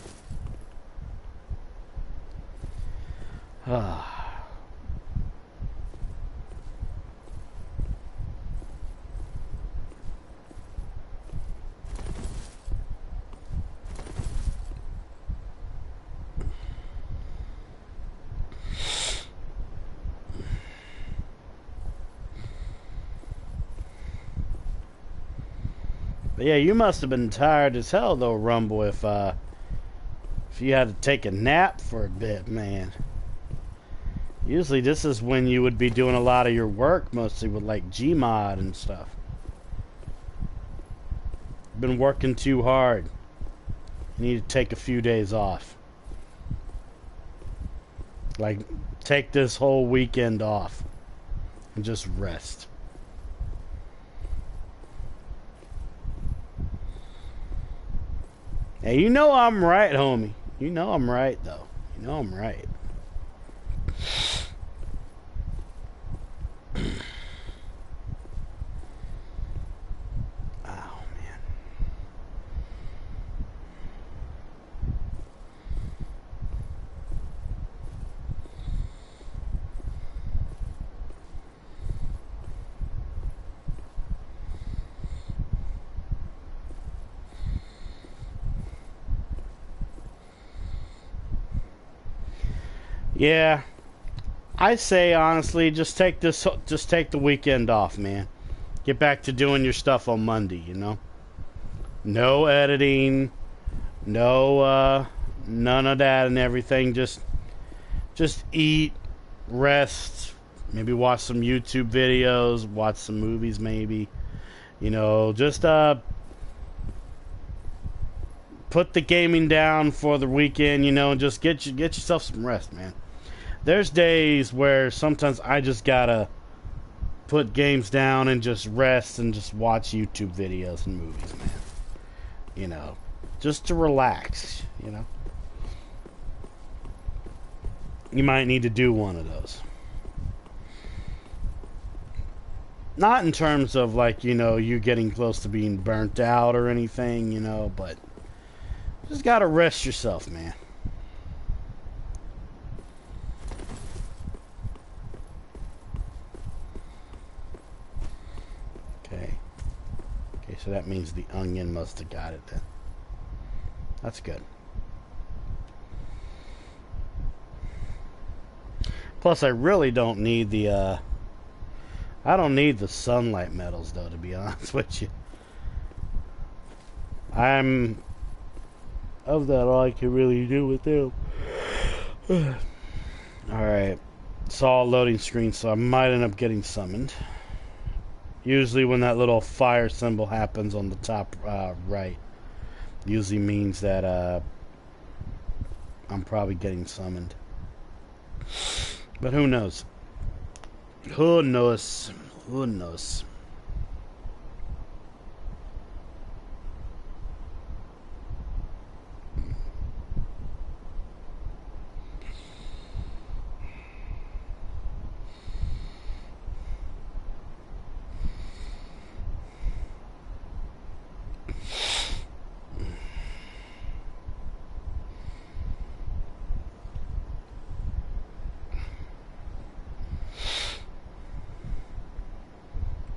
But yeah, you must have been tired as hell, though, Rumble, if you had to take a nap for a bit, man. Usually this is when you would be doing a lot of your work, mostly with like Gmod and stuff. Been working too hard. You need to take a few days off. Like, take this whole weekend off and just rest. Hey, you know I'm right, homie. You know I'm right, though. You know I'm right. Oh, man. Yeah, I say honestly, just take the weekend off, man. Get back to doing your stuff on Monday, you know. No editing, no none of that and everything. Just eat, rest, maybe watch some YouTube videos, watch some movies, maybe. You know, just put the gaming down for the weekend, you know, and just get yourself some rest, man. There's days where sometimes I just gotta put games down and just rest and just watch YouTube videos and movies, man. You know, just to relax, you know. You might need to do one of those. Not in terms of, like, you know, you getting close to being burnt out or anything, you know, but just gotta rest yourself, man. Okay. Okay, so that means the onion must have got it then. That's good. Plus, I really don't need the, I don't need the sunlight metals, though, to be honest with you. I'm... Of that, all I can really do with them. Alright. Saw a loading screen, so I might end up getting summoned. Usually when that little fire symbol happens on the top right, usually means that I'm probably getting summoned. But who knows? Who knows? Who knows?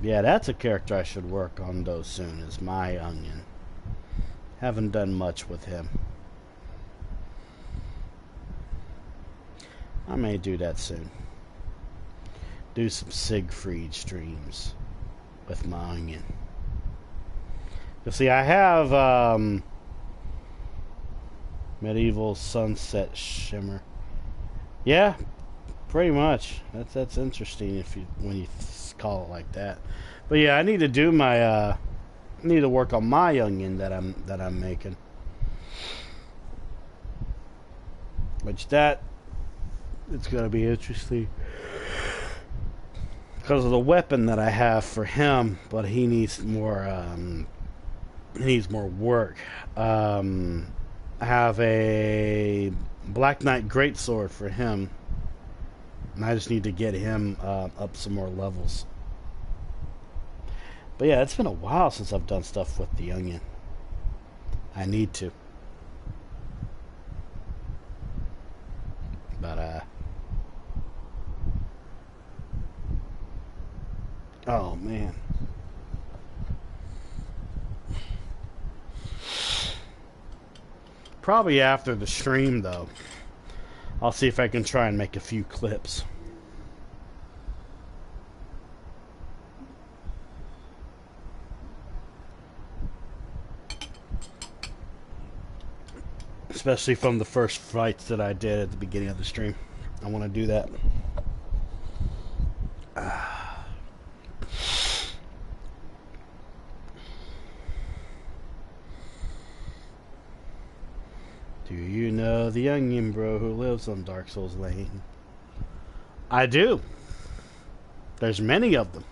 Yeah, that's a character I should work on though soon, is my onion. Haven't done much with him. I may do that soon. Do some Siegfried streams with my onion. You see, I have Medieval Sunset Shimmer. Yeah, pretty much. That's interesting if you when you call it like that. But yeah, I need to do my I need to work on my onion that I'm making. Which it's gonna be interesting because of the weapon that I have for him, but he needs more work. I have a Black Knight Greatsword for him, and I just need to get him up some more levels. But yeah, it's been a while since I've done stuff with the onion. I need to. But oh man. Probably after the stream though. I'll see if I can try and make a few clips. Especially from the first fights that I did at the beginning of the stream. I want to do that. Do you know the onion bro who lives on Dark Souls Lane? I do. There's many of them.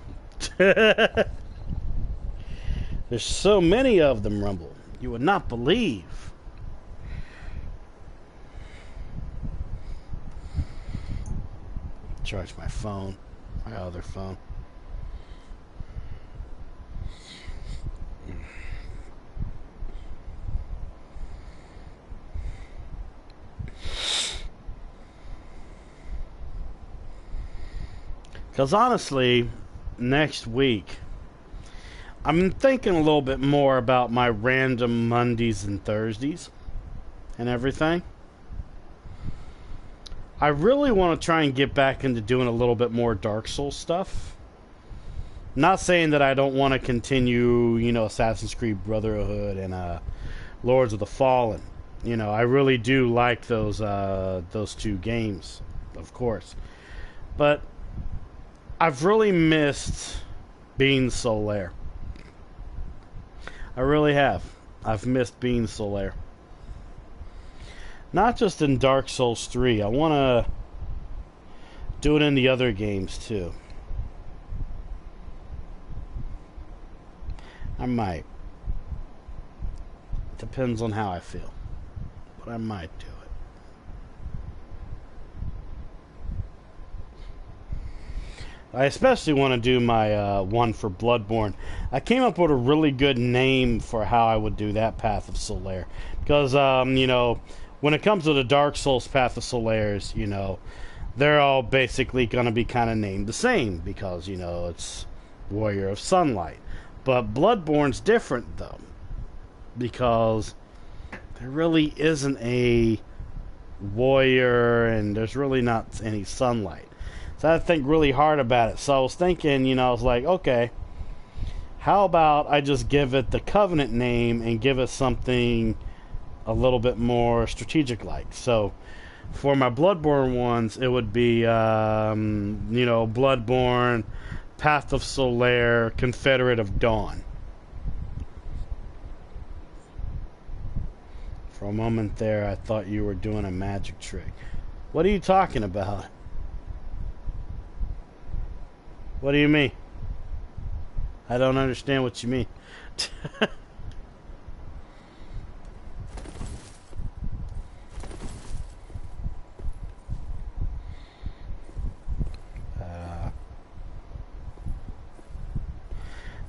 There's so many of them, Rumble. You would not believe. Charge my phone, my other phone. Because honestly, next week, I'm thinking a little bit more about my random Mondays and Thursdays and everything. I really want to try and get back into doing a little bit more Dark Souls stuff. Not saying that I don't want to continue, you know, Assassin's Creed Brotherhood and Lords of the Fallen. You know, I really do like those two games, of course. But I've really missed being Solaire. I really have. I've missed being Solaire. Not just in Dark Souls 3. I want to do it in the other games too. I might. Depends on how I feel. But I might do it. I especially want to do my one for Bloodborne. I came up with a really good name for how I would do that Path of Solaire. Because, you know, when it comes to the Dark Souls Path of Solaires, you know, they're all basically going to be kind of named the same. Because, you know, it's Warrior of Sunlight. But Bloodborne's different, though. Because there really isn't a warrior and there's really not any sunlight. So I had to think really hard about it. So I was thinking, you know, I was like, okay, how about I just give it the Covenant name and give it something a little bit more strategic-like. So for my Bloodborne ones, it would be, you know, Bloodborne, Path of Solaire, Confederate of Dawn. For a moment there, I thought you were doing a magic trick. What are you talking about? What do you mean? I don't understand what you mean.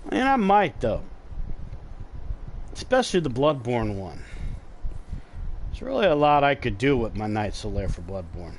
And I might, though. Especially the Bloodborne one. There's really a lot I could do with my Knight Solaire for Bloodborne.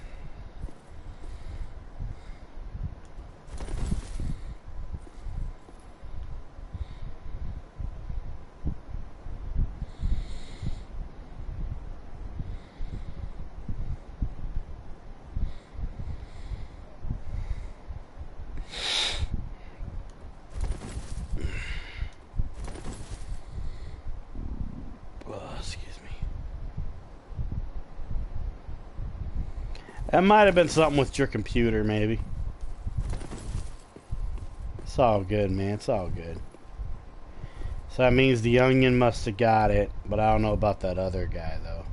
That might have been something with your computer, maybe. It's all good, man. It's all good. So that means the onion must have got it, but I don't know about that other guy, though.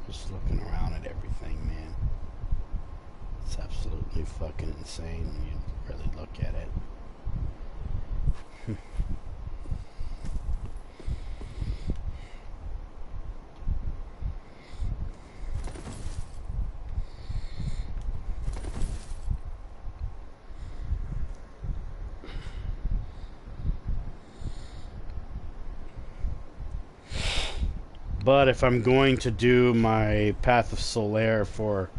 Just looking around at everything, man. It's absolutely fucking insane when you really look at it. But if I'm going to do my Path of Solaire for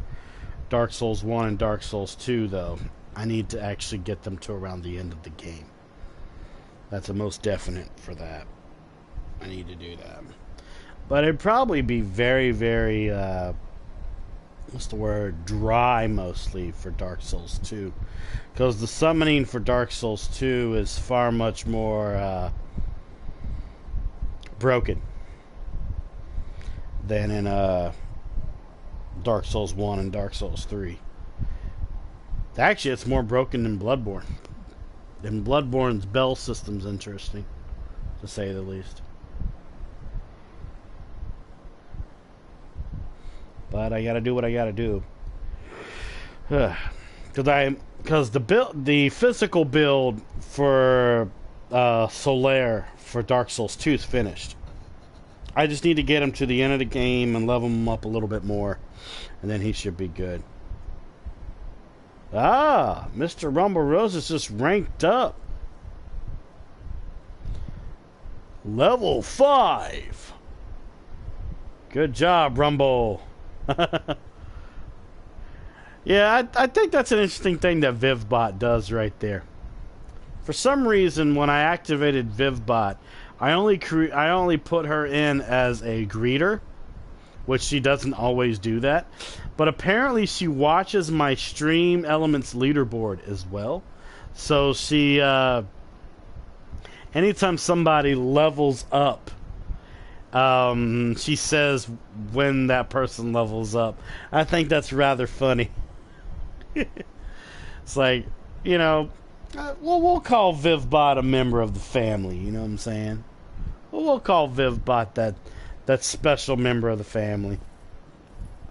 Dark Souls 1 and Dark Souls 2, though, I need to actually get them to around the end of the game. That's a most definite for that. I need to do that. But it'd probably be very, very, what's the word? Dry, mostly, for Dark Souls 2. Because the summoning for Dark Souls 2 is far much more broken than in Dark Souls 1 and Dark Souls 3. Actually, it's more broken than Bloodborne. And Bloodborne's bell system's interesting, to say the least. But I gotta do what I gotta do. Because the physical build for Solaire for Dark Souls 2 is finished. I just need to get him to the end of the game and level him up a little bit more, and then he should be good. Ah, Mr. Rumble Rose is just ranked up. Level 5. Good job, Rumble. Yeah, I think that's an interesting thing that VivBot does right there. For some reason, when I activated VivBot, I only put her in as a greeter, which she doesn't always do that. But apparently she watches my Stream Elements leaderboard as well. So she, anytime somebody levels up, she says when that person levels up. I think that's rather funny. It's like, you know, we'll call VivBot a member of the family, you know what I'm saying? We'll call VivBot that special member of the family.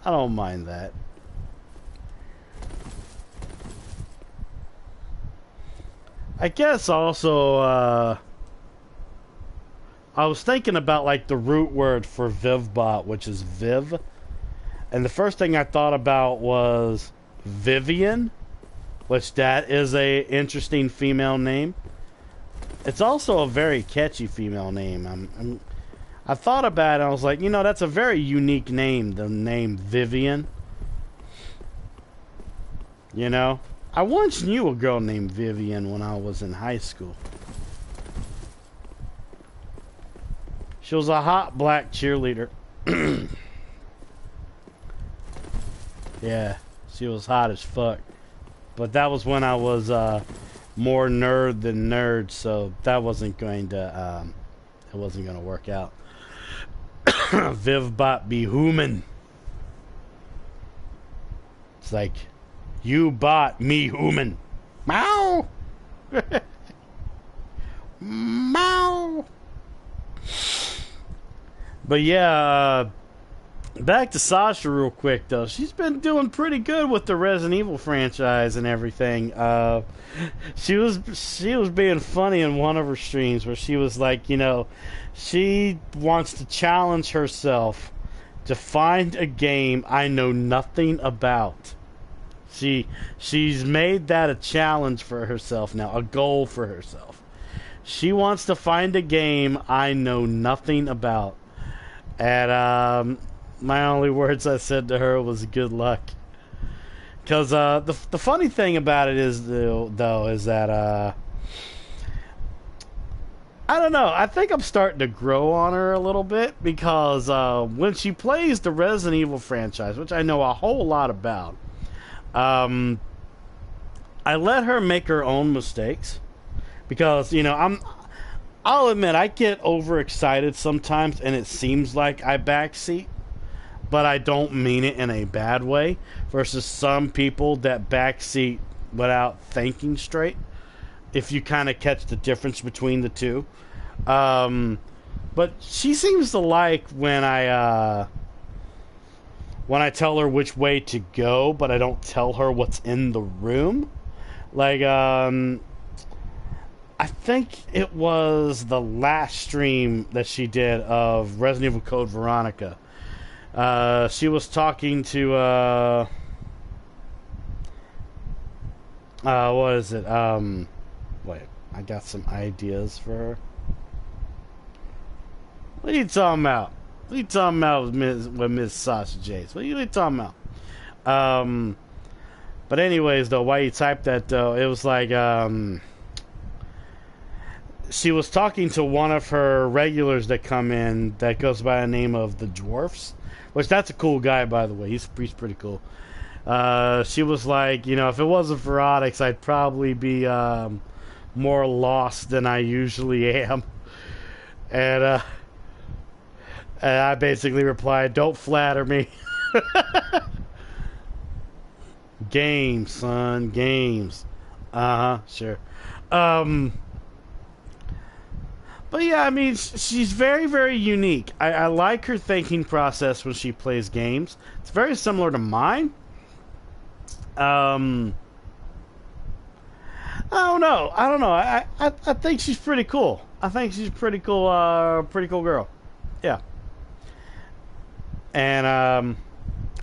I don't mind that. I guess also, I was thinking about like the root word for Vivbot, which is Viv, and the first thing I thought about was Vivian, which that is a interesting female name. It's also a very catchy female name. I thought about it, and I was like, you know, that's a very unique name, the name Vivian. You know? I once knew a girl named Vivian when I was in high school. She was a hot black cheerleader. Yeah, she was hot as fuck. But that was when I was more nerd than nerd, so that wasn't going to it wasn't going to work out. Vivbot be human. It's like, you bought me human. Meow. Meow. But yeah, back to Sasha real quick though. She's been doing pretty good with the Resident Evil franchise and everything. She was being funny in one of her streams where she was like, you know, she wants to challenge herself to find a game I know nothing about. She's made that a challenge for herself now, a goal for herself. She wants to find a game I know nothing about. And my only words I said to her was good luck. Because the funny thing about it is, though, is that I don't know. I think I'm starting to grow on her a little bit because when she plays the Resident Evil franchise, which I know a whole lot about, I let her make her own mistakes because, you know, I'll admit I get overexcited sometimes and it seems like I backseat, but I don't mean it in a bad way versus some people that backseat without thinking straight, if you kind of catch the difference between the two. But she seems to like when I tell her which way to go, but I don't tell her what's in the room. Like, I think it was the last stream that she did of Resident Evil Code Veronica. She was talking to, what is it? Wait, I got some ideas for her. What are you talking about? What are you talking about with Miss Sasha Jace? What are you talking about? But anyways, though, while you typed that, though, it was like, she was talking to one of her regulars that come in that goes by the name of the Dwarfs, which that's a cool guy, by the way. He's pretty cool. She was like, you know, if it wasn't for Onyx, I'd probably be more lost than I usually am. And I basically replied, don't flatter me. Games, son, games. Sure. But yeah, I mean, she's very, very unique. I like her thinking process when she plays games. It's very similar to mine. I don't know. I think she's pretty cool. I think she's pretty cool girl. Yeah. And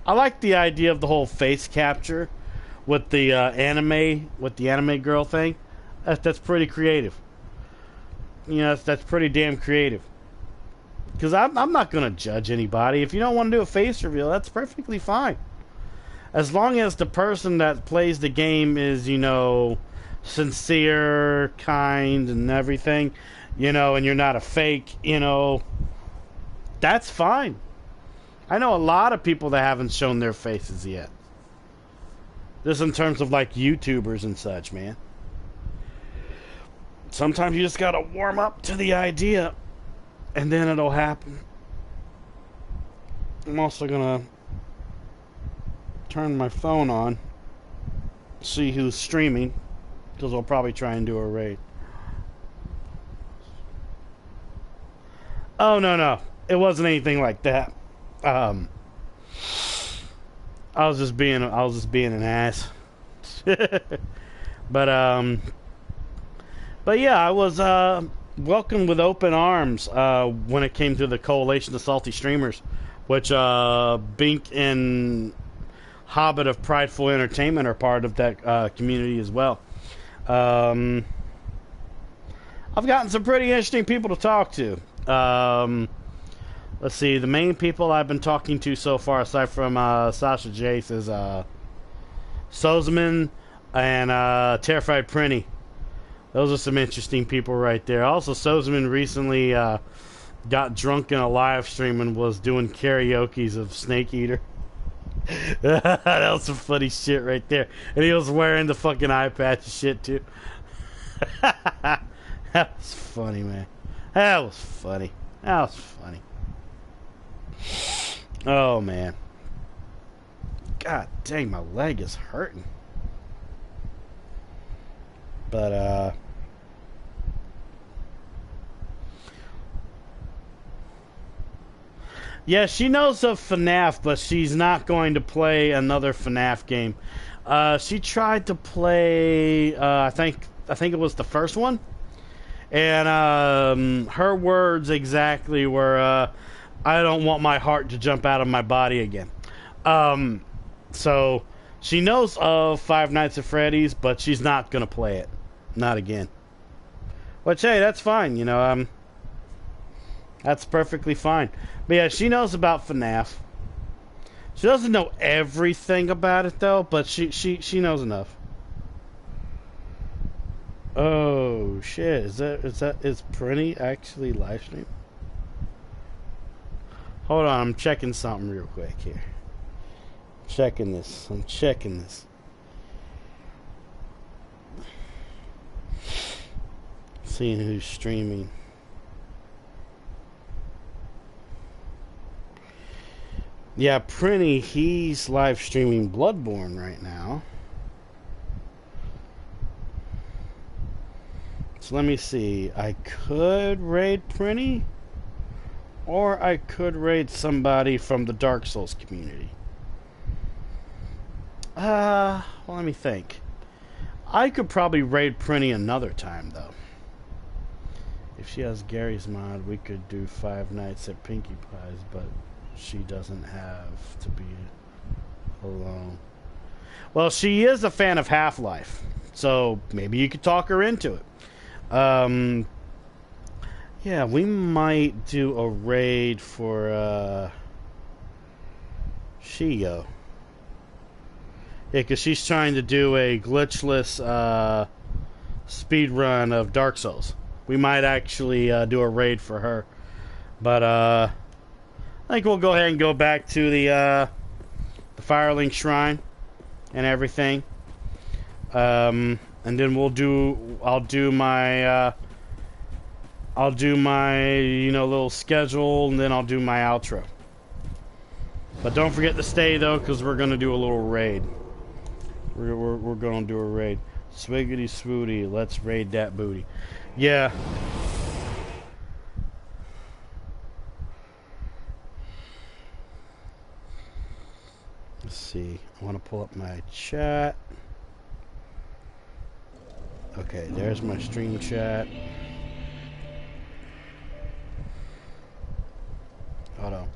I like the idea of the whole face capture with the anime girl thing. That's pretty creative. You know, that's pretty damn creative. Because I'm not going to judge anybody. If you don't want to do a face reveal, that's perfectly fine. As long as the person that plays the game is, you know, sincere, kind, and everything, you know, and you're not a fake, you know, that's fine. I know a lot of people that haven't shown their faces yet. Just in terms of, like, YouTubers and such, man. Sometimes you just gotta warm up to the idea, and then it'll happen. I'm also gonna turn my phone on, see who's streaming, because I'll probably try and do a raid. Oh, no. It wasn't anything like that. I was just being an ass. But yeah, I was welcomed with open arms when it came to the Coalition of Salty Streamers, which Bink and Hobbit of Prideful Entertainment are part of that community as well. I've gotten some pretty interesting people to talk to. Let's see, the main people I've been talking to so far, aside from Sasha Jace, is Sozeman and Terrified Prinny. Those are some interesting people right there. Also, Sozeman recently got drunk in a live stream and was doing karaoke's of Snake Eater. That was some funny shit right there. And he was wearing the fucking eye patch and shit too. That was funny, man. That was funny. Oh, man. God dang, my leg is hurting. But, yeah, she knows of FNAF, but she's not going to play another FNAF game. She tried to play, I think it was the first one. And her words exactly were, I don't want my heart to jump out of my body again. So she knows of Five Nights at Freddy's, but she's not going to play it. Not again. Which, hey, that's fine, you know, that's perfectly fine. But yeah, she knows about FNAF. She doesn't know everything about it though, but she knows enough. Oh shit! Is Prinny actually live stream? Hold on, I'm checking something real quick here. I'm checking this. Seeing who's streaming. Yeah, Prinny, he's live streaming Bloodborne right now. So let me see. I could raid Prinny, or I could raid somebody from the Dark Souls community. Well, let me think. I could probably raid Prinny another time, though. If she has Gary's mod, we could do Five Nights at Pinkie Pie's, but she doesn't have to be alone. Well, she is a fan of Half-Life, so maybe you could talk her into it. Yeah, we might do a raid for Shio. Yeah, because she's trying to do a glitchless speed run of Dark Souls. We might actually do a raid for her. But I think we'll go ahead and go back to the Firelink Shrine and everything. And then I'll do my little schedule, and then I'll do my outro. But don't forget to stay though, because we're gonna do a little raid. We're gonna do a raid. Swiggity swooty, let's raid that booty. Yeah. Let's see. I want to pull up my chat. Okay, there's my stream chat. Hold on.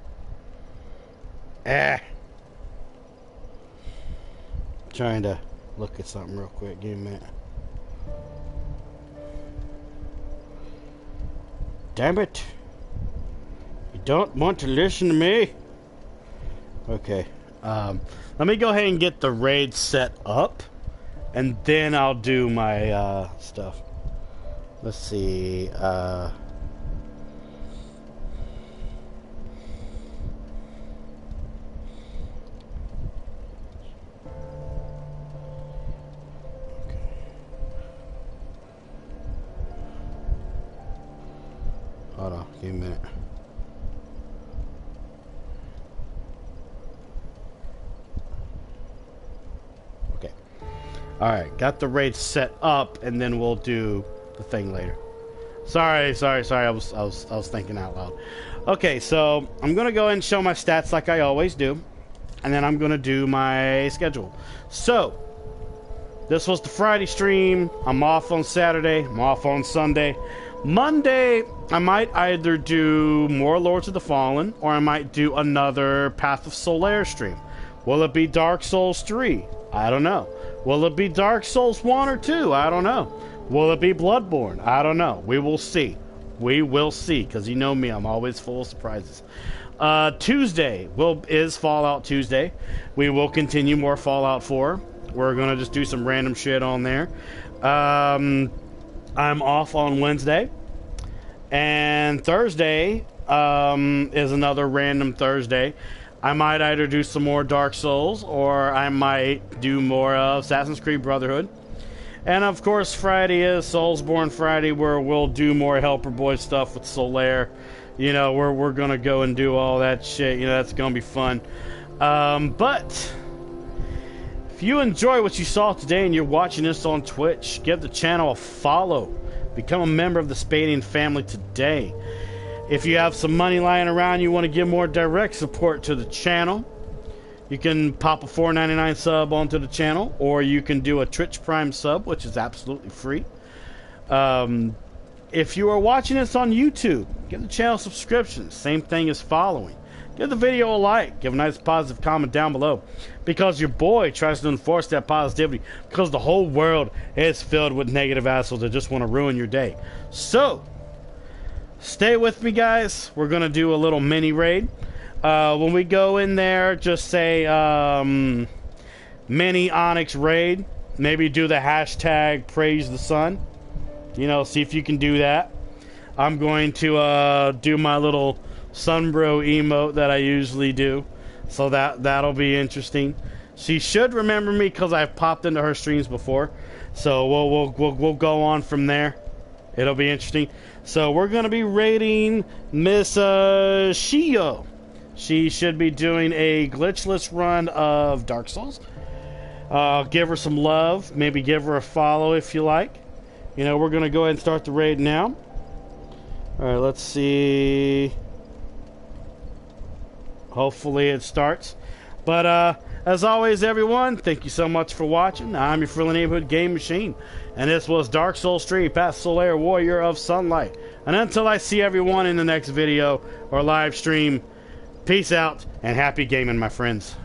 Trying to look at something real quick. Give me a minute. Damn it. You don't want to listen to me? Okay. Let me go ahead and get the raid set up, and then I'll do my stuff. Let's see. Hold on, give me a minute. Okay. Alright, got the raid set up, and then we'll do the thing later. Sorry, I was thinking out loud. Okay, so I'm gonna go and show my stats like I always do, and then I'm gonna do my schedule. So this was the Friday stream. I'm off on Saturday, I'm off on Sunday. Monday, I might either do more Lords of the Fallen, or I might do another Path of Solaire stream. Will it be Dark Souls 3? I don't know. Will it be Dark Souls 1 or 2? I don't know. Will it be Bloodborne? I don't know. We will see. We will see, because you know me, I'm always full of surprises. Tuesday is Fallout Tuesday. We will continue more Fallout 4. We're going to just do some random shit on there. I'm off on Wednesday. And Thursday is another random Thursday. I might either do some more Dark Souls, or I might do more of Assassin's Creed Brotherhood. And of course, Friday is Soulsborne Friday, where we'll do more Helper Boy stuff with Solaire. You know, we're gonna go and do all that shit. You know, that's gonna be fun. But if you enjoy what you saw today and you're watching this on Twitch, give the channel a follow. Become a member of the Spadian family today. If you have some money lying around, you want to give more direct support to the channel, you can pop a $4.99 sub onto the channel, or you can do a Twitch Prime sub, which is absolutely free. If you are watching this on YouTube, give the channel a subscription. Same thing as following. Give the video a like. Give a nice positive comment down below, because your boy tries to enforce that positivity, because the whole world is filled with negative assholes that just want to ruin your day. So stay with me, guys. We're gonna do a little mini raid. When we go in there, just say mini Onyx raid. Maybe do the hashtag praise the sun. You know, see if you can do that. I'm going to do my little Sunbro emote that I usually do, so that'll be interesting. She should remember me because I've popped into her streams before, so we'll go on from there. It'll be interesting. So we're gonna be raiding Miss Shio. She should be doing a glitchless run of Dark Souls. Give her some love. Maybe give her a follow if you like. You know, we're gonna go ahead and start the raid now. All right, let's see. Hopefully it starts. But as always, everyone, thank you so much for watching. I'm your friendly neighborhood game machine, and this was Dark Souls 3 Path Solaire, Warrior of Sunlight. And until I see everyone in the next video or live stream, peace out and happy gaming, my friends.